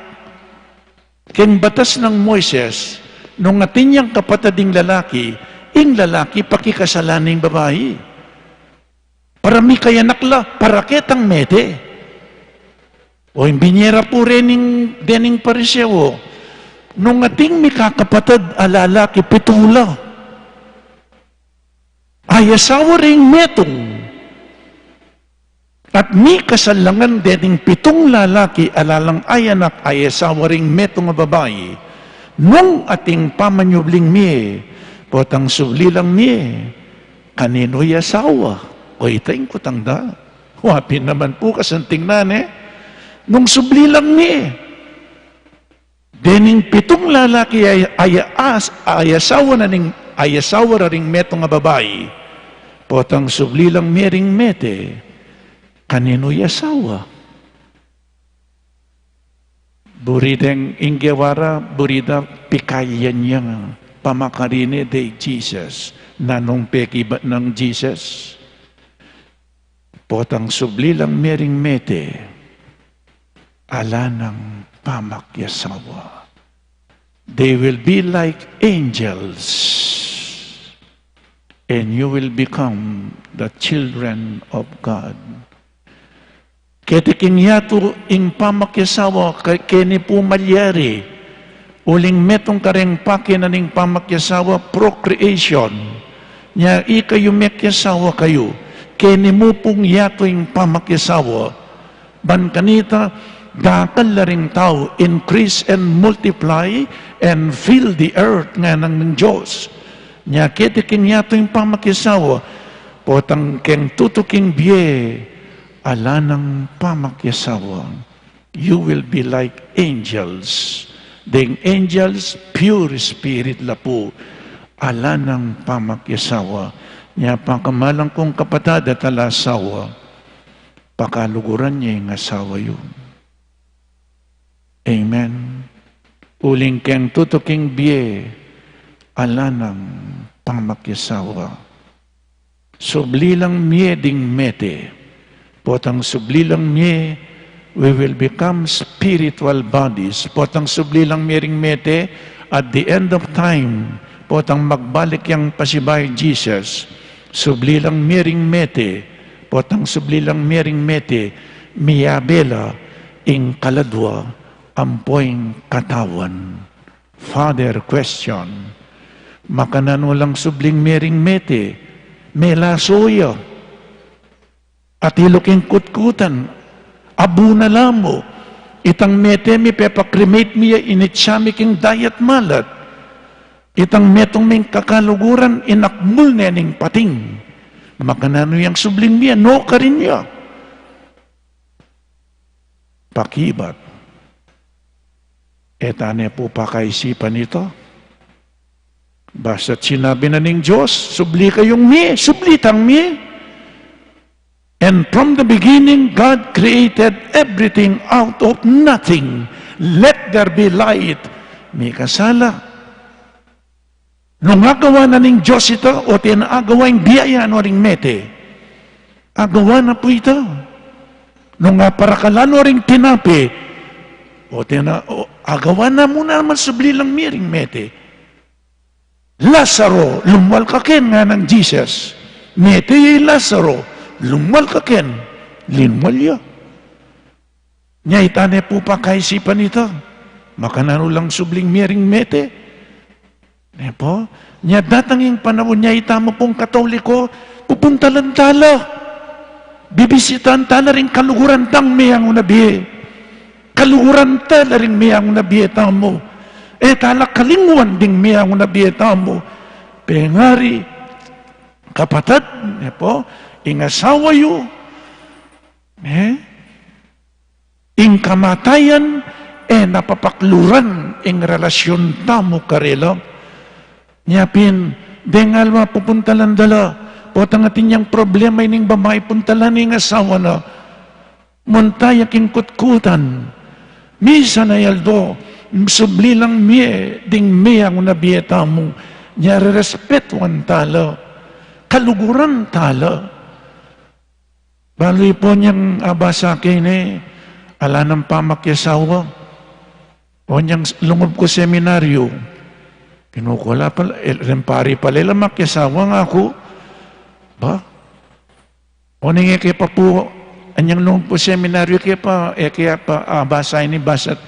Ken batas ng Moises, nung atin niyang kapatading lalaki, ing lalaki pakikasalaning babae. Para mi kayanak la, para ketang mete. O yung binyera po rening dening parisewo, nung ating mi kakapatad alalaki pitula, ay asawa ring metong, at mi kasalangan dening pitong lalaki alalang ay anak ay asawa ring metong babae, nung ating pamanyubling mi, potang sublilang mi, kanino'y asawa? O itayin ko tangda. Wapin naman po kasanting nane, nung sublilang mi, dening pitong lalaki ay asawa na ring metong nga babae, potang sublilang mi ring mete, kanino'y asawa? Burideng inggewara, burida pikayan niya pamakarine de Jesus, nanong peki ba ng Jesus? Potang sublilang mering mete, ala ng pamakyasawa. They will be like angels, and you will become the children of God. Ketiking yato ing pamakyasawa, kini po malyari, uling metong kareng pakin ning pamakyasawa, procreation, nya ikayo mekyasawa kayo, kini mo pong yato ing pamakyasawa, ban kanita, dakal la ring tao, increase and multiply, and fill the earth nga ng Diyos. Nya ketiking yato ing pamakyasawa, potang keng tutuking biye, ala ng pamakyasawa, you will be like angels. Ding angels, pure spirit la po, ala ng pamakyasawa. Nya pangkamalang kong kapatad at alasawa, pakaluguran niya yung asawa yun. Amen. Uling keng tutuking biye, ala ng pamakyasawa. Sublilang miye ding mete, potang sublilang miye, we will become spiritual bodies. Potang sublilang miring mete, at the end of time, potang magbalik yang pasibay Jesus, sublilang miring mete, potang sublilang miring mete, miyabela, ing kaladwa, ampoing katawan. Father, question, makananulang subling miring mete, melasoya, at iluking kutkutan, abu na lamo, itang mete mi pepakremate miya initsami king dayat malat, itang metong ming kakaluguran inakmul na ning pating, makanano yang subling miya, no ka rin niya. Pakibat, etane po pakaisipan ito, basta't sinabi na ning Diyos, subli kayong mi, sublitang mi. And from the beginning, God created everything out of nothing. Let there be light. May kasala. Nung agawa na ning Diyos ito, o tinaagawa yung biyaya no ring mete, agawa na po ito. Nung parakalano ring tinapi, agawa na muna naman sublilang miring mete. Lazaro, lumwal kaken nga ng Jesus. Mete yung Lazaro, lumwal ka ken, linwal ya. Nya itane po pa kaisipan ito, makanano lang subling miring mete. Po, nya datanging panahon niya itamo pong Katoliko, pupunta lang tala. Bibisitan tala rin kaluguran tang miyang unabiye. Kaluguran tala rin miyang unabiye tamo. Tala kalingwan ding miyang unabiye tamo. Pengari, kapatid, po, ingasawa yu, ing kamatayan, napapakluran ing relasyon tamo karela. Nyapin, dengal mapupunta lang dala, potang atin yung problema ining babae puntalan ing asawa na, muntaya king kutkutan, misa na yaldo, subli lang miye, ding miyang unabieta mo, Nya respetuan tala, kaluguran tala. Baloy po niyang abasa kini, ala ng pamakyasawa. O niyang lungob ko seminaryo. Kinukula pala, rempari pala ilang makyasawa nga ako. Ba? O ningi kaya pa po, anyang lungob ko seminaryo kaya pa abasa ini basat.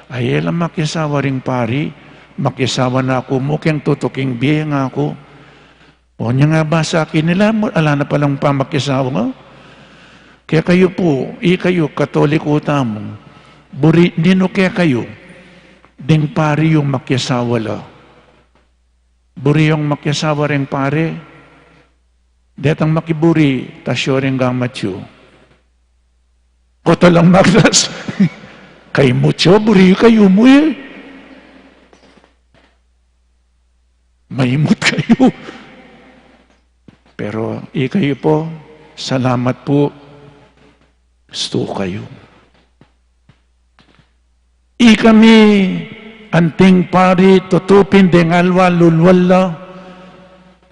Ay ilang makyasawa ring pari, makyasawa na ako, mukhang tutuking biye nga ako. O niya nga basa kinila, ala na palang pamakyasawa nga. Kaya kayo po, kayo, katoliko tamong, nino kaya kayo, ding pari yung makyasawa la. Buri yung makyasawa rin pare, detang makiburi, tasyo rin gamatyo. Koto lang maglas, kay mucho, buri kayo mo eh. Maimot kayo. Pero kayo po, salamat po, gusto kayo. Kami anting pari tutupin deng alwa lulwala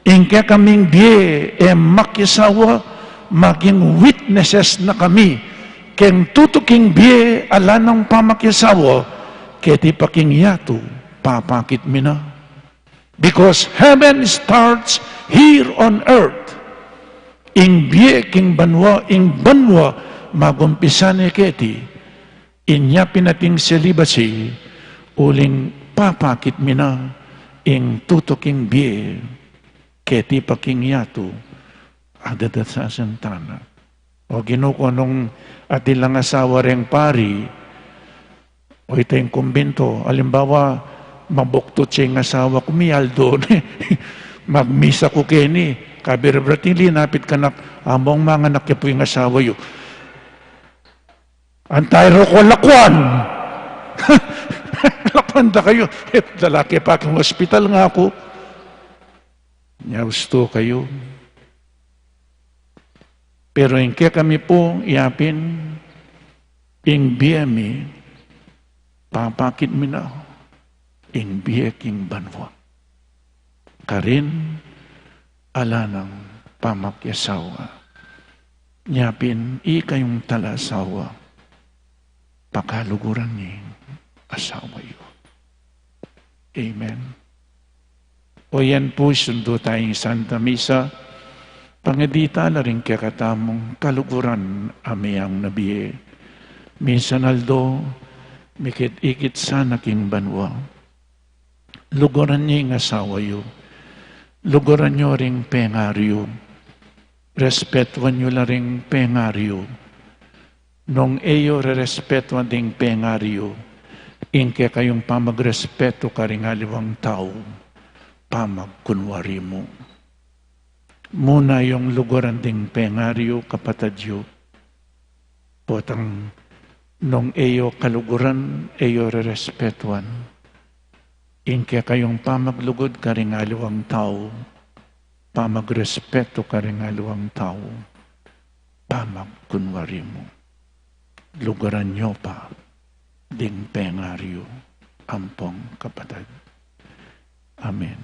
ingke kaming biye makyasawa maging witnesses na kami keng tutuking biye ala ng pamakyasawa keti paking yato papakit mina because heaven starts here on earth ing biye king banwa magumpisa ni keti, inya pinating celibacy, uling papakit mina, ing tutuking biye, keti paking yato, adadat sa santana. O ginuko nung atilang asawa ring pari, o ito yung kumbento, alimbawa, mabuktot siya yung asawa, kumiyal doon, magmisa ko keni, kabirabrating linapit ka na, among mga nakya po yung asawa yun, antayro ko lakwan. Lakwan da kayo. Lalaki pa akong hospital nga ako. Gusto kayo. Pero kaya kami po iapin, ing biyami, papakit mi na, ing biyaking banwa. Karin, ala ng pamakyasawa. Nyapin, kayong talasawa. Pakaluguran niya asawa yun. Amen. O yan po, sundo tayong Santa Misa. Pangedita na rin kakatamong kaluguran amiyang nabiye. Minsan aldo, mikit-ikit sa naking banwa. Luguran niya yung asawa yun. Luguran niyo ring pengaryo. Respetuan niyo la ring pengaryo. Nung eyo re-respeto ding pengaryo, inke kayong pamagrespeto ka rin aliwang tao, pamagkunwari mo. Muna yung lugaran ding pengaryo, kapatadyo, potang nung eyo kaluguran, eyo re-respetuan, inke kayong pamaglugod ka rin aliwang tao, pamagrespeto ka rin aliwang tao, pamagkunwari mo. Lugaran nyo pa ding pengaryo ampong kapatid. Amen.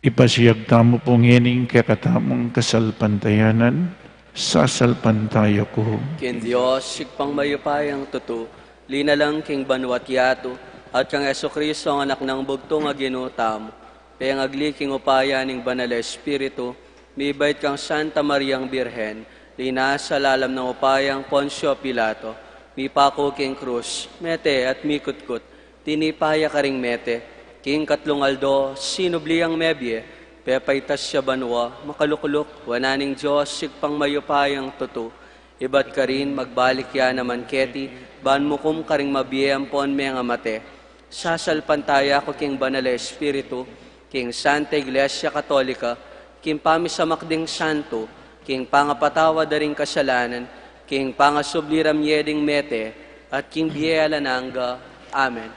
Ipasiyag tamo pong ining kakatamong kasalpantayanan, sasalpantaya ko. Kin Diyos, sikpang mayupayang tuto, linalang king banwat yato, at kang Esokristo ang anak ng bugtong aginutamo, payang agliking upaya ning banal Espiritu, mibait kang Santa Mariang Birhen, linasa lalam ng upayang Poncio Pilato, mi pako king krus, mete at mikutkut, tinipaya ka ring mete, king katlong aldo, sinubliang mebye, pepaitas siya banwa, makalukuluk, wananing Diyos, sigpang mayupayang tuto, ibat ka rin, magbalik ya naman keti, ban mukum ka ring mabiyampon may nga mate, sasalpantaya ko king banal Espiritu, king Santa Iglesia Katolika, king pamisamakding santo, king pangapatawa daring kasalanan, king pangasubliram yeding mete, at king bielananga. Amen.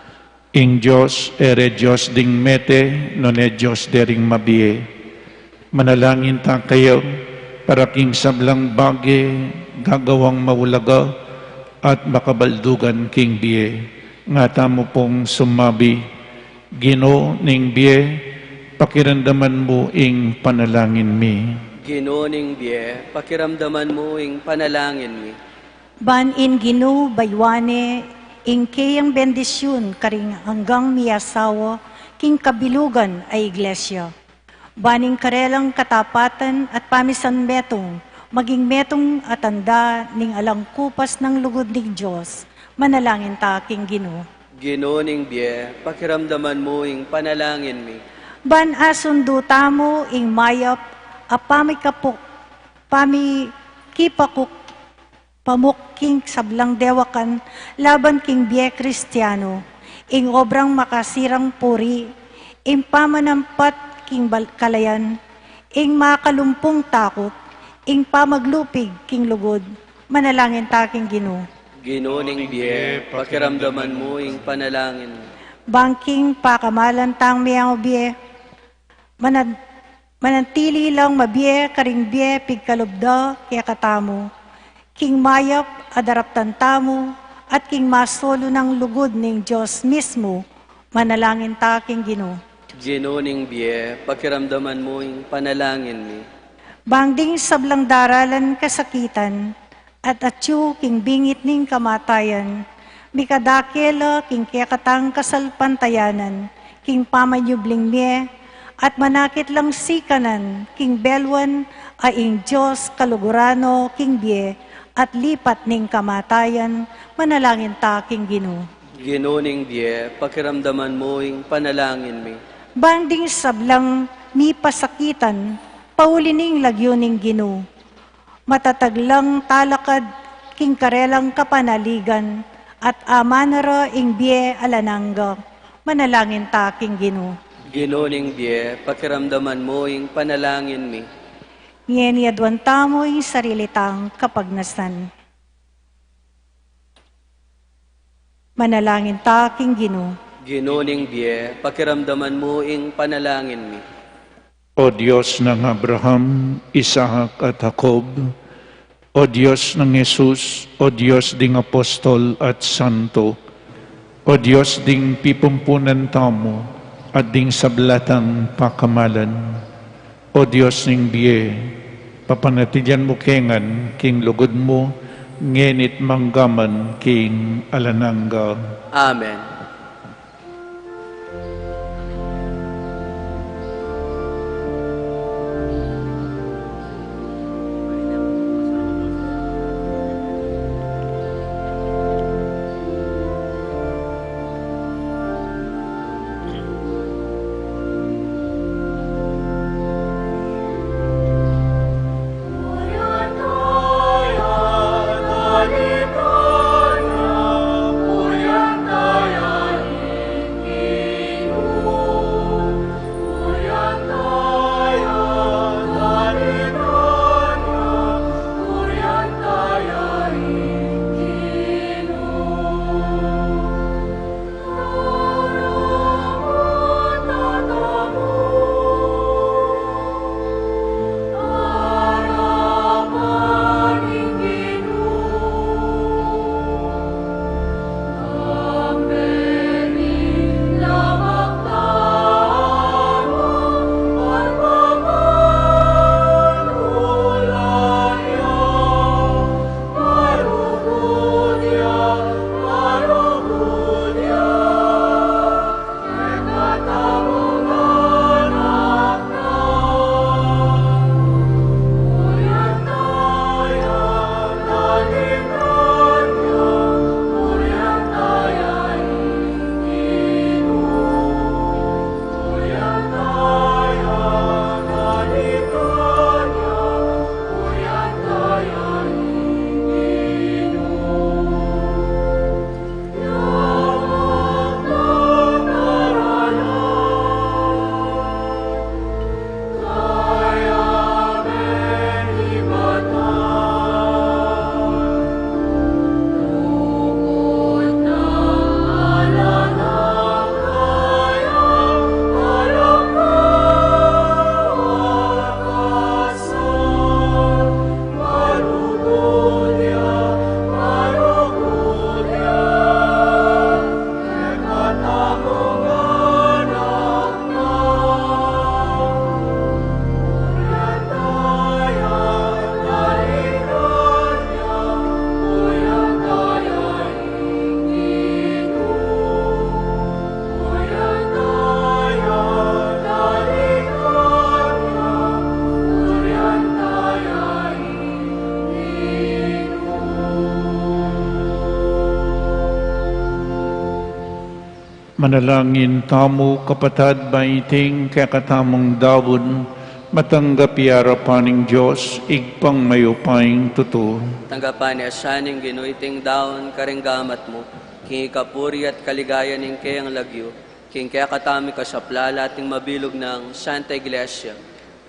Ing Diyos, ere Diyos ding mete, non e Diyos dering mabie. Manalangin ta kayo, para king sablang bagi, gagawang maulaga, at makabaldugan king bie. Nga tamo pong sumabi, Ginoo ning biye, pakiramdaman mo ing panalangin mi. Ginoo ning biye, pakiramdaman mo ing panalangin mi. Ban in Ginoo baywane, ing kayang bendisyon karing hanggang miyasawa, king kabilugan ay iglesia. Baning karelang katapatan at pamisan metong, maging metong atanda ning alang kupas ng lugod ning Diyos, manalangin ta king Ginoo. Ginoo ning biye, pakiramdaman mo ing panalangin mi. Ban asundo tamo ing mayap, apamikapok, pamikipakuk, pamuk king sablang dewakan, laban king biye Kristiyano, ing obrang makasirang puri, ing pamanampat king kalayan, ing makalumpong takot, ing pamaglupig king lugod, manalangin ta king Ginoo. Ginoo ning biye, pakiramdaman mo ing panalangin mi. Bangking pakamalan tang miyang biye, manantili lang mabiye karing biye pigkalubda kaya katamo, king mayap adaraptan tamo, at king masolo ng lugod ning Diyos mismo, manalangin ta king Ginoo. Ginoo ning biye, pakiramdaman mo ing panalangin mi. Bangding sablang daralan kasakitan, at atyu king bingit ning kamatayan, mikadakela king kekatang kasalpantayanan, king pamanyubling miye, at manakit lang sikanan, king belwan, aing Diyos kalugurano, king biye, at lipat ning kamatayan, manalangin ta king Ginoo. Ginoo ning biye, pakiramdaman mo ing panalangin mi. Banding sablang mi pasakitan, paulining lagyo ning Ginoo. Matataglang talakad, king karelang kapanaligan, at amanara ing biye alanangga, manalangin ta king Ginoo. Ginoo ning biye, pakiramdaman mo ing panalangin mi. Ngeni adwan tamo ing sarilitang kapagnasan. Manalangin ta king Ginoo. Ginoo ning biye, pakiramdaman mo ing panalangin mi. O Diyos ng Abraham, Isaac at Jacob, O Diyos ng Jesus, O Diyos ding apostol at santo, O Diyos ding pipumpunan tamo, at ding sablatang pakamalan, O Diyos ning biye, papanatidyan mo kengan, king lugod mo, ngenit manggaman, king alanangga. Amen. Puyang tayo, Manalangin tamo kapatad baiting kakatamong dawon, matanggap iarapaning Diyos, igpang mayupaing tuto. Tanggapan ni asaning ginuiting daon karinggamat mo, king kapuri at kaligayan ng kayang lagyo, king kaya katami ka sa plala ating mabilog ng Santa Iglesia.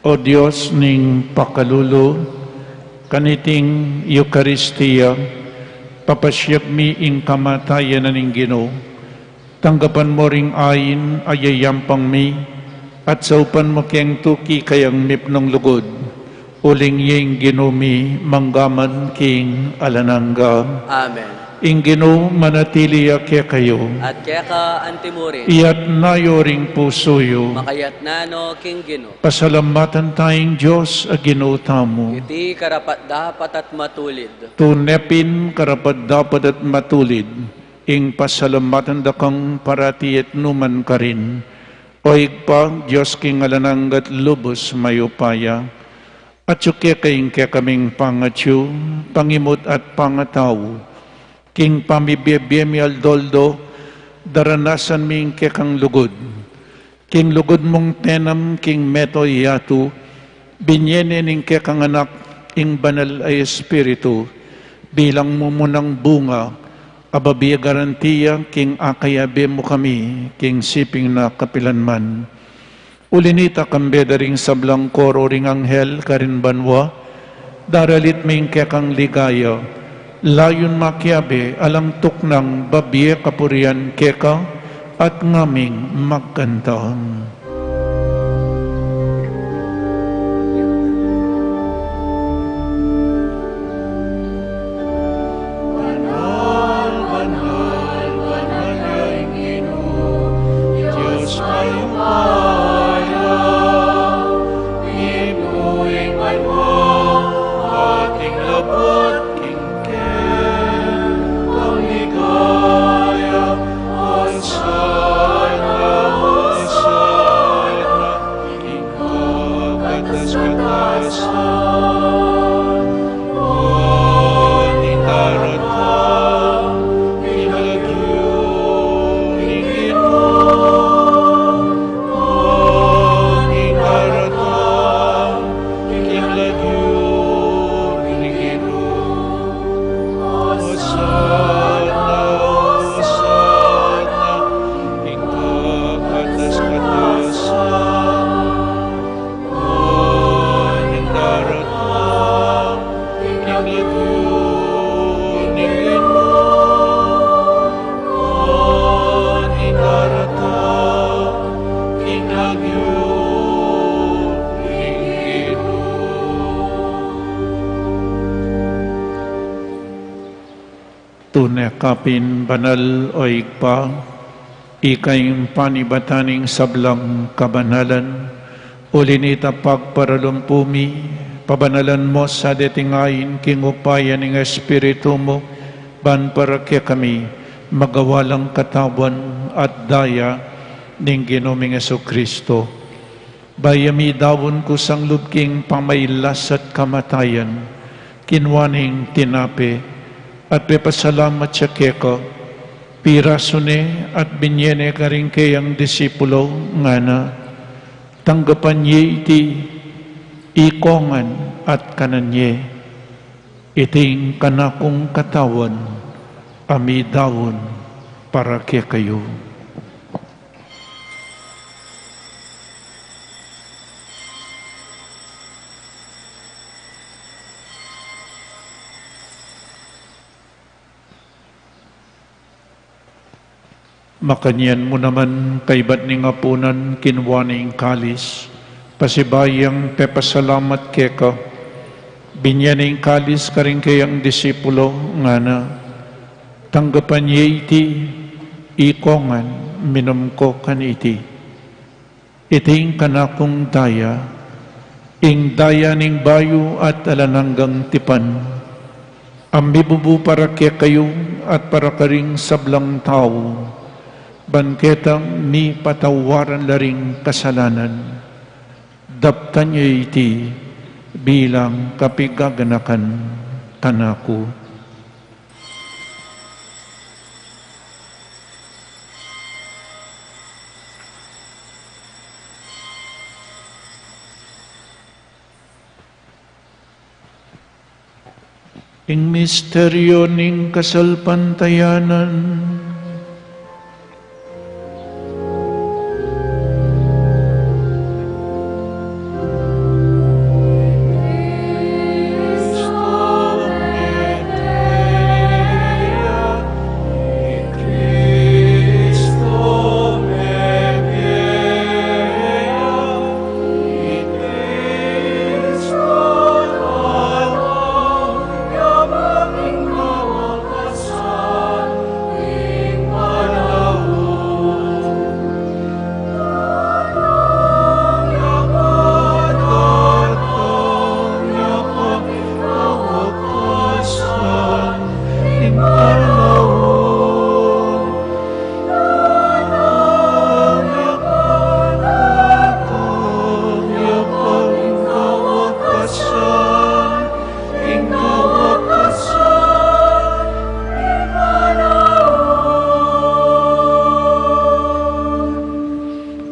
O Diyos ning pakalulo, kaniting Eucharistia, papasyag mi ing kamatayan na ning Ginoo. Tanggapan mo ring ayin ayayampang mi, at saupan mo keng tuki kayang mipnong lugod. Uling yeng ginumi manggaman king alanangga. Amen. Ing Ginoo manatili kaya kayo. At kaya ka antimurin, Iyat nayo ring pusoyo. makayat nano king Gino. Pasalamatan tayong Diyos a Ginoo tamo. Iti karapat dapat at matulid. Tunepin karapat dapat at matulid. Ing pasalamatan dakang parati at numan ka rin. Oig pa, Diyos king alananggat lubos mayupaya. At suke kayong kaya kaming pangatyo, pangimot at pangataw. King pamibiyemi aldoldo, daranasan ming kekang lugod. King lugod mong tenam, king meto yatu, binyene ning kekang anak, ing banal ay espiritu, bilang mo munang bunga, ababiya garantiya, king akayabe mo kami, king siping na kapilanman. Ulinita kambeda ring sablang koro ring anghel karin banwa, daralit ming kekang ligaya, layon makiabe alang tuknang babiye kapurian keka at ngaming magkanta. Tunekapin banal o igpa, ikayong panibataning sablang kabanalan, ulinita pagparalumpumi, pabanalan mo sa detingayin kingupayan ng Espiritu mo, ban para kaya kami magawalang katawan at daya ng Ginoming Jesucristo. Bayami dawon ko sang lubking pamaylas at kamatayan, kinwaning tinape, at pepasalamat siya keko, pirasone at binyene ka rin kayang disipulo nga na, tanggapan niya iti ikongan at kananye, iting kanakong katawan, amidawon para kaya kayo. Makanyan mo naman kaibat ni ngapunan kinwaning kalis, pasibayang pepasalamat keka, binyaning kalis karing kayang disipulo nga na, tanggapan niya iti, ikongan, minum ko kaniti. Iting kanakong daya, ing daya ning bayo at alananggang tipan, ambibubu para kaya kayo at para karing sablang tao, banketang ni patawaran laring kasalanan, daptan niya iti bilang kapigaganakan tanako. ing misteryo ning kasalpantayanan.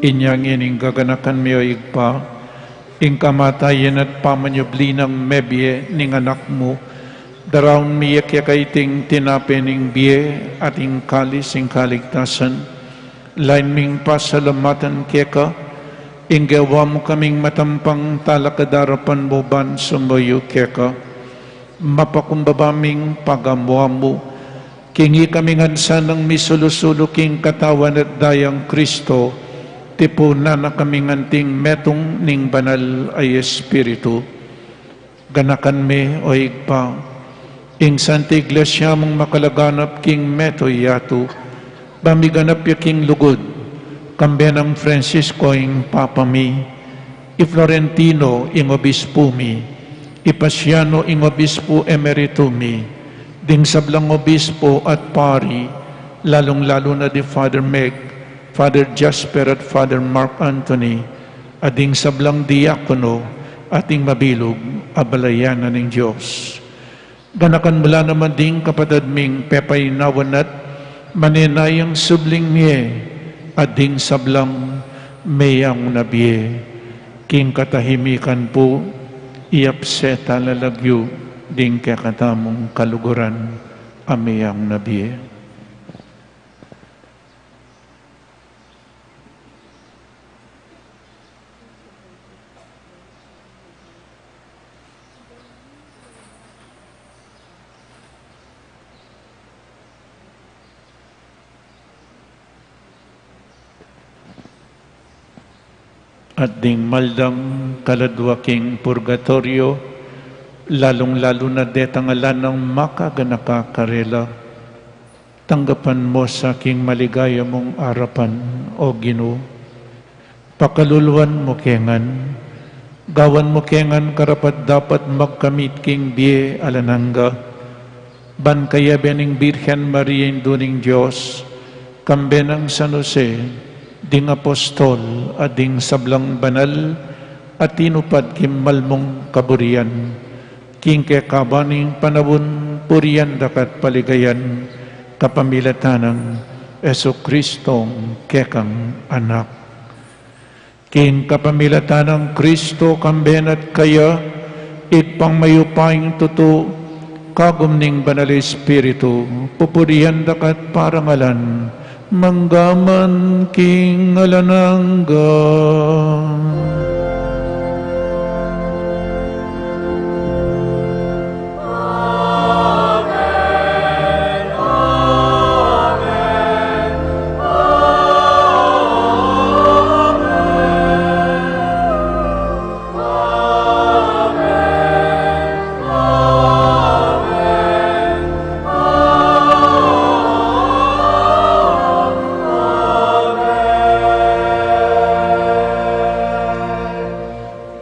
Inyang ining gaganakan miyo igpa, ing kamatayan at pamanyubli ng mebye ning anak mo, daraon miyak yakaiting tinape ning biye at ing kalis ing kaligtasan, lain ming pasalamatan keka, ing gawa mo kaming matampang talakadarapan mo ban sumuyo keka, mapakumbabaming pagamwa mo, kingi kaming ansan ng misulusulo king katawan at dayang Kristo, tipo na kaming anting metong ning banal ay Espiritu. Ganakan me o igpa, ing Santa Iglesia mong makalaganap king meto yato, bamiganap ya king lugod, kambenang Francisco ing Papa mi, i Florentino ing Obispo mi, i Pasiano ing Obispo Emerito mi, ding sablang Obispo at Pari, lalong-lalo na di Father Meg, Father Jasper at Father Mark Anthony, ading sablang diakono, ating mabilog, abalayanan ng Diyos. Ganakan mula naman ding kapatid ming pepay nawanat, maninayang subling miye, ading sablang mayang nabiye, king katahimikan po, iapseta lalagyo, ding kakatamong kaluguran, amayang nabiye. At ding maldang kaladwaking purgatorio, lalong-lalo na detangalan ng makaganakakarela, tanggapan mo sa aking maligaya mong arapan, o Ginoo. Pakaluluan mo kengan, gawan mo kengan karapat dapat magkamit king biye alananga, ban kaya bening Birhen Maria induning Diyos, kambenang San Jose, ding apostol at ding sablang banal at tinupad kimmalmong kaburian, king kekabaning panawon purian dakat paligayan, kapamilatanang Esokristong kekang anak. King kapamilatanang Kristo kamben at kaya, itpang mayupaing tuto, kagumning banal Espiritu, pupurian dakat parangalan, manggaman king alanangga.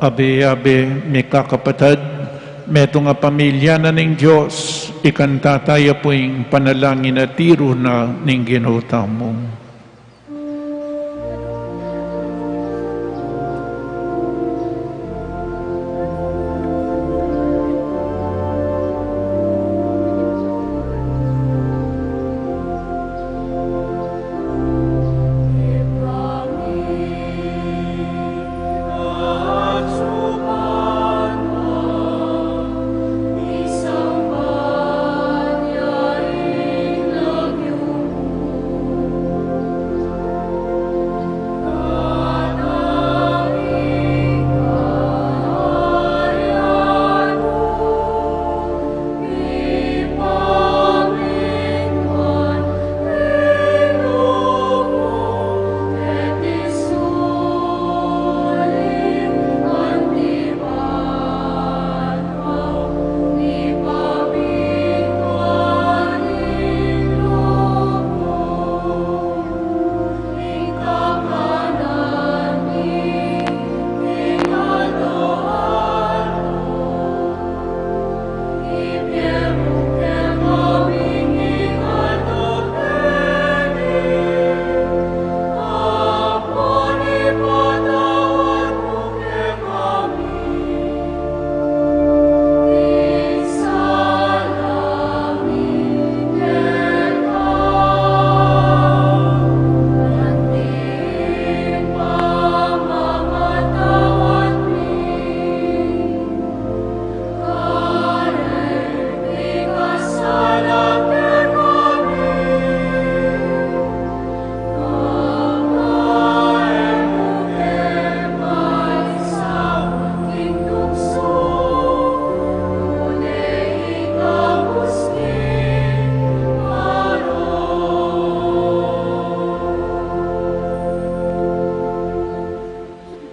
Abe-abe, may kakapatid, meto nga pamilya na ning Diyos, ikanta tayo po yung panalangin na tiro na ning ginuta mo.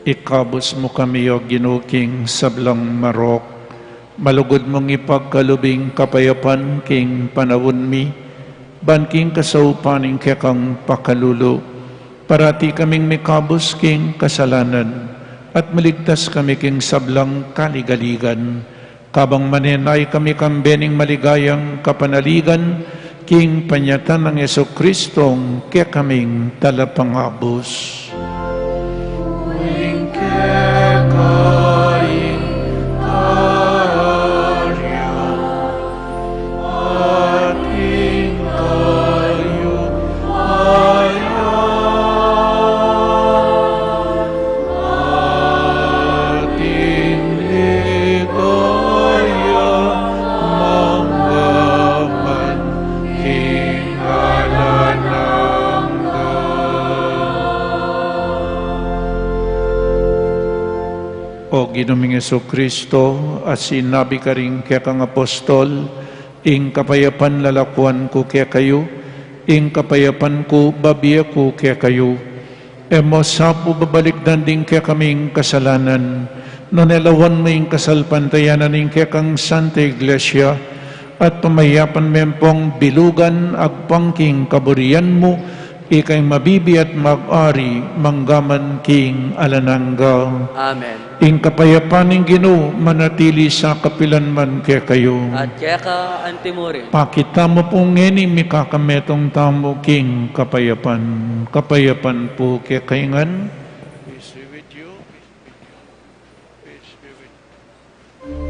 Ikabos mo kami o ginuking sablang marok. Malugod mong ipagkalubing kapayapan king panawon mi. Banking kasaupaning kekang pakalulo. Parati kaming mikabos king kasalanan. At maligtas kami king sablang kaligaligan. Kabang manenay kami kambening maligayang kapanaligan. King panyatan ng Yesu-Kristong kaya kaming talapangabos. O Ginoong Jesucristo, at sinabi ka rin kaya kang apostol, ing kapayapan lalakuan ko kaya kayo, ing kapayapan ko babiya ko kaya kayo. Emo sapo babalikdan din kaya kaming kasalanan, nanelawan mo ing kasalpantayanan ing kaya kang Santa Iglesia, at pamayapan mempong bilugan agpangking kaburian mo, ikay mabibi at mag-ari manggaman king alanangga. Amen. Ing kapayapan ng Ginoo manatili sa kapilanman kaya kayo. At kaya ka antimuri. Pakita mo pong ngeni mikakametong tamo king kapayapan. Kapayapan po kaya kaingan. Peace be with you. Peace be with you.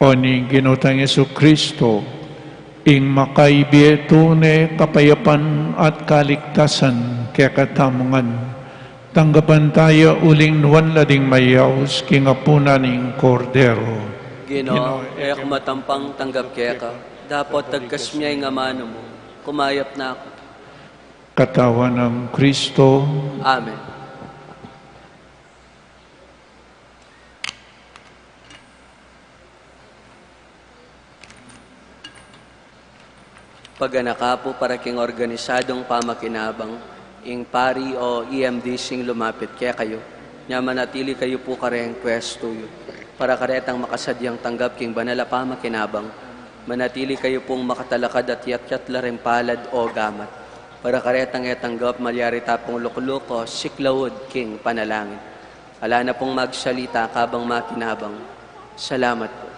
O ni Ginotang Jesucristo, ing makaibiyeto ne kapayapan at kaligtasan kaya katamungan. Tanggapan tayo uling nuwan lading mayaws kingapunan ing kordero. Ginoo, ek matampang tanggap kaya ka. Dapat tagkas niya yung amano mo. Kumayap na ako. Katawan ng Kristo, Amen. Paganaka po para king organisadong pamakinabang, ing pari o EMD sing lumapit kaya kayo, nya manatili kayo po kareng pwesto yun. Para karetang makasadyang tanggap king banala pamakinabang, manatili kayo pong makatalakad at yakyat lareng palad o gamat. Para karetang etanggap malyari tapong lukuluko, siklawod king panalangin. Ala na pong magsalita kabang makinabang. Salamat po.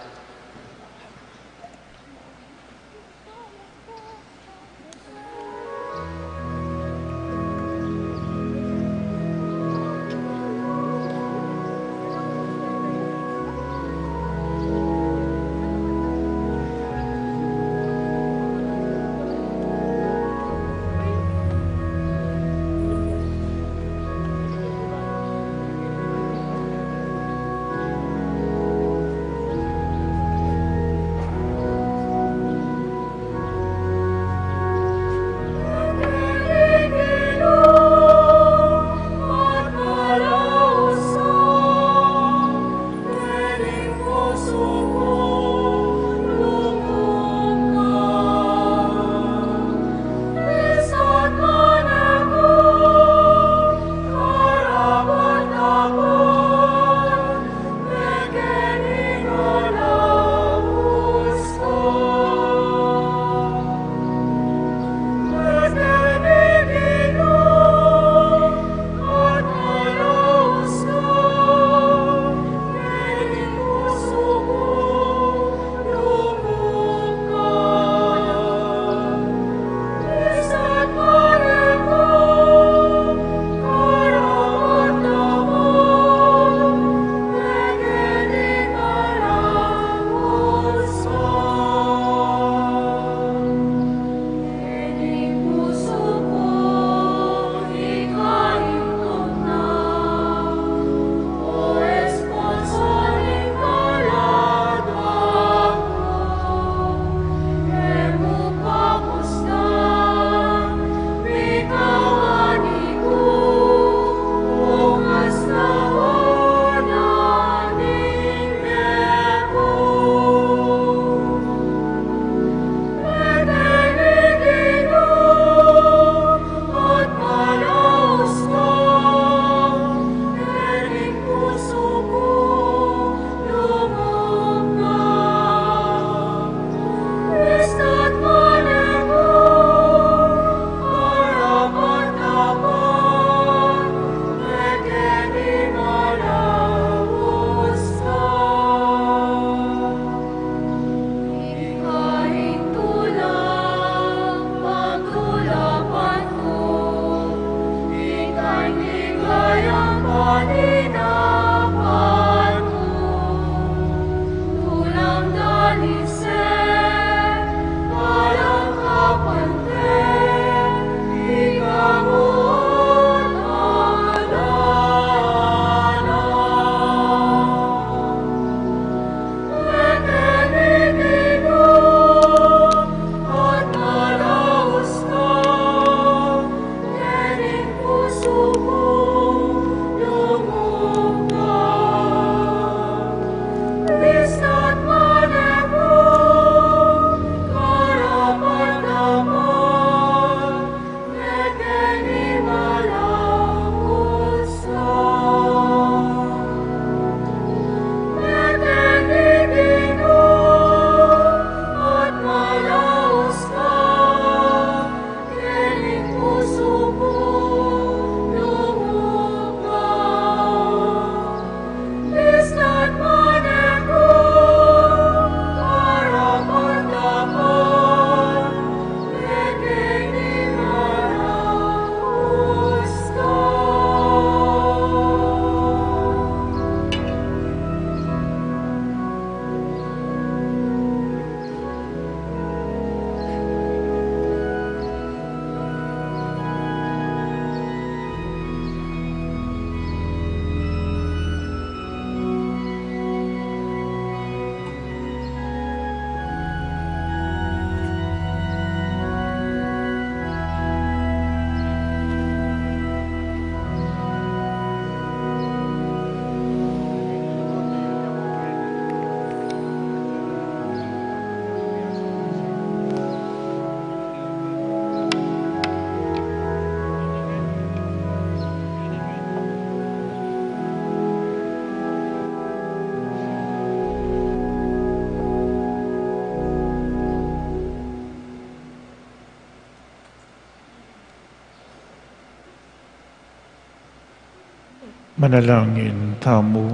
Manalangin tamo.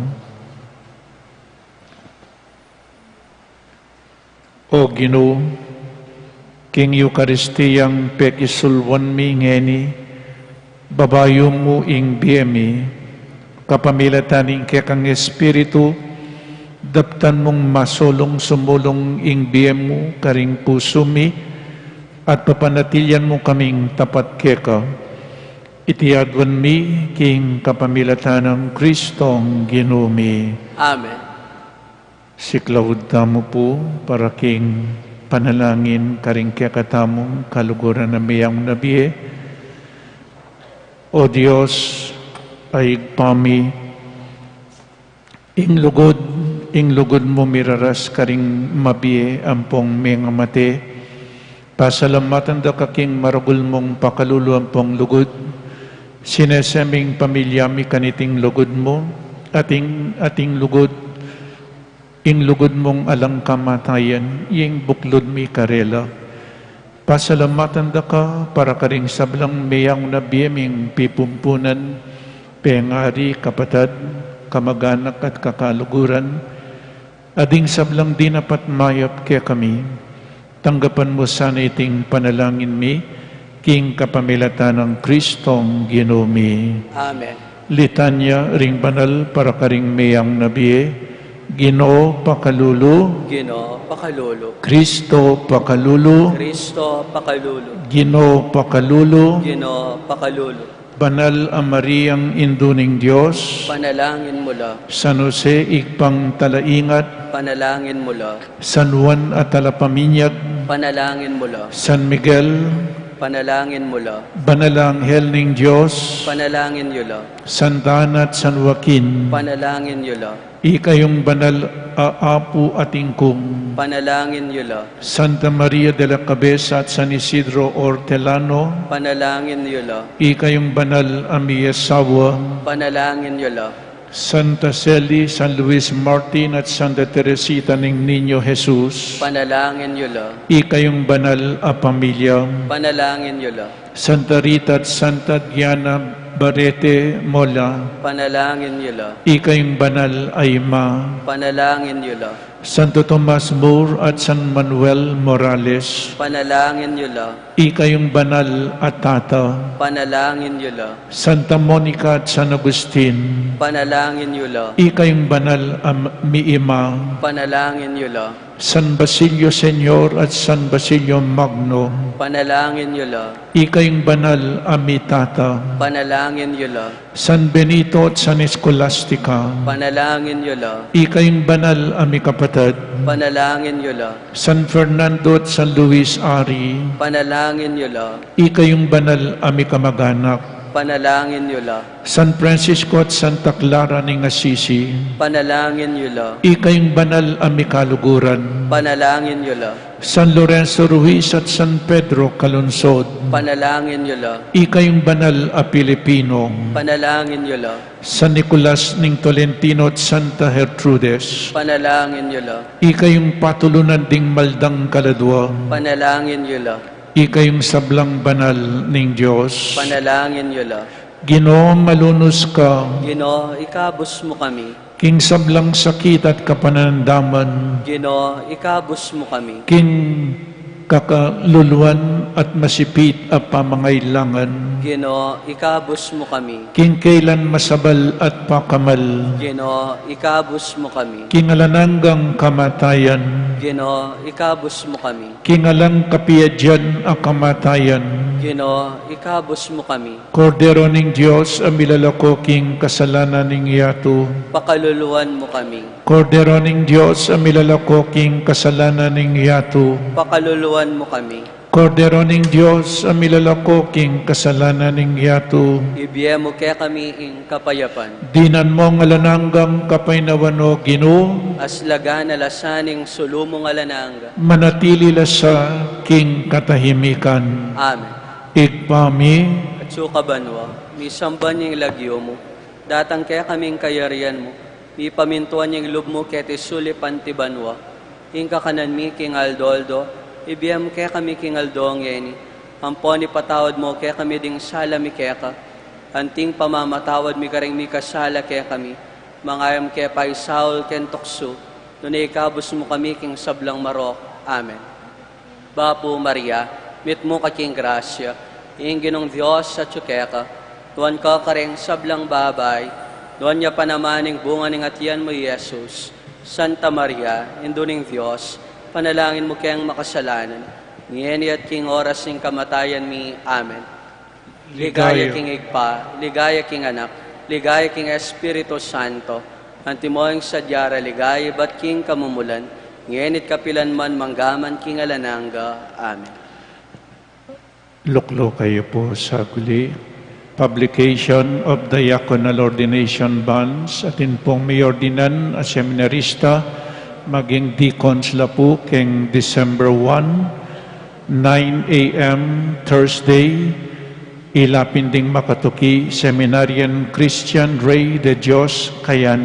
O Ginoo, king Eukaristiyang pekisulwan mi ngeni, babayo mo ing biyemi, kapamilataning kekang Espiritu, daptan mong masolong sumulong ing biyem mo karing puso mi, at papanatilyan mo kaming tapat keka. Itiadwan mi king kapamilatanang Kristong Ginoo mi. Amen. Siklawod tamo po para king panalangin karing kekatamong kaluguran na miyang nabiye. O Diyos, ay pami, ing lugod mo miraras karing mabiye ampong mga mate, pasalamatan da kaking maragul mong pakalulu ampong lugod, sineseming pamilyami kaniting lugod mo, ating lugod, ing lugod mong alang kamatayan, ing buklod mi karela. Pasalamatan da ka para karing sablang mayang nabiyeming pipumpunan, pengari, kapatad, kamaganak at kakaluguran, ading sablang dinapat mayap kaya kami, tanggapan mo sana iting panalangin mi, king kapamilatan ng Kristong Ginoo mi. Amen. Litanya ring banal para karing mayang nabiye, Ginoo pakalulu, Ginoo, pakalulu. Kristo pakalulu, Kristo, pakalulu. Ginoo pakalulu, Ginoo, pakalulu. Banal ang Mariang Induning Diyos, Panalangin mo la. San Jose igpang talaingat, Panalangin mo la. San Juan at Talapaminyag, Panalangin mo la. San Miguel, Panalangin mo la. Banalanghel ning Diyos, Panalangin nyo la. Santa Ana at San Joaquin, Panalangin nyo la. ikayong banal aapu at ingkung, Panalangin nyo la. Santa Maria de la Cabeza at San Isidro Hortelano, Panalangin nyo la. ikayong banal amiyasawa, Panalangin nyo la. Santa Celi, San Luis Martin at Santa Teresita ng Niño Jesus, Panalangin nyo la. ikayong banal a pamilya, Panalangin nyo la. Santa Rita at Santa Diana Barete Mola, Panalangin nyo la. ikayong banal ay ma, Panalangin nyo la. Santo Tomas More at San Manuel Morales, Panalangin nyo la. ikayong banal at tata, Panalangin nyo la. Santa Monica at San Agustin, Panalangin nyo la. ikayong banal miima, Panalangin nyo la. San Basilio Senyor at San Basilio Magno, Panalangin nyo la. ikayong banal amitata, Panalangin nyo la. San Benito at San Escolastica, Panalangin nyo la. ikayong banal amikapatad, Panalangin nyo la. San Fernando at San Luis Ari, Panalangin nyo la. ikayong banal amikamaganak, Panalangin nyo la. San Francisco at Santa Clara ng Assisi, Panalangin nyo la. ikayong banal amikaluguran, Panalangin nyo la. San Lorenzo Ruiz at San Pedro Calonsod, Panalangin nyo la. ikayong banal a Pilipino, Panalangin nyo la. San Nicolas ng Tolentino at Santa Gertrudes, Panalangin nyo la. ikayong patulunan ding maldang kaladwa, Panalangin nyo la. ikayong sablang banal ng Diyos. Panalangin nyo la. Ginoo, malunos ka, Ginoo, ikabos mo kami. king sablang sakit at kapanandaman, Ginoo, ikabos mo kami. king kakaluluan at masipit a pamangailangan, Ginoo, ikabos mo kami. king kailan masabal at pakamal, Ginoo, ikabos mo kami. king alananggang kamatayan, Ginoo, ikabos mo kami. king alang kapiadyan a kamatayan, Ginoo, ikabos mo kami. Kordero ning Diyos, ang milalako king kasalanan ning yato, Pakaluluan mo kami. Kordero ning Diyos, ang milalako king kasalanan ning yato, Pakaluluan mo kami. Kordero ning Diyos, ang milalako king kasalanan ning yato, Ibiye mo kaya kami ing kapayapan. dinan mo ang alananggang kapainawano Ginoo, Aslaga na lasaning sulumo nga lananga. manatili la sa king katahimikan. Amen. Igpami, At sukabanwa, mi samban yung lagyo mo. Datang kaya kaming kayarian mo. Mi pamintuan yung lub mo kaya tisuli pantibanwa. Hingka kanan mi king Aldoldo. Ibiyam kaya kami king Aldo ang yeni. Amponi patawad mo kaya kami ding salami kaya ka. anting pamamatawad mi karing mi kasala kaya kami, mangayam kaya pa'y Saul ken tukso, nunay ikabos mo kami king sablang marok. Amen. Bapo Maria, mit mo kaking grasya, ginong Diyos sa tsukeka, tuwan ka karing sablang babay, tuwan niya panamaning bunga ning atiyan mo, Yesus. Santa Maria, induning Diyos, panalangin mo kayang makasalanan, ngeni at king oras ning kamatayan mi. Amen. Ligaya king igpa, ligaya king anak, ligaya king Espiritu Santo, antimoing sadyara ligaya bat king kamumulan, ngenit kapilan man manggaman king alananga. Amen. Luklo kayo po sa guli. Publication of Diaconal Ordination Bonds. Atin pong may ordinan a seminarista maging deacons la po keng December 1, 9 a.m. Thursday, ilapin ding makatuki Seminarian Christian Rey de Dios Kayana.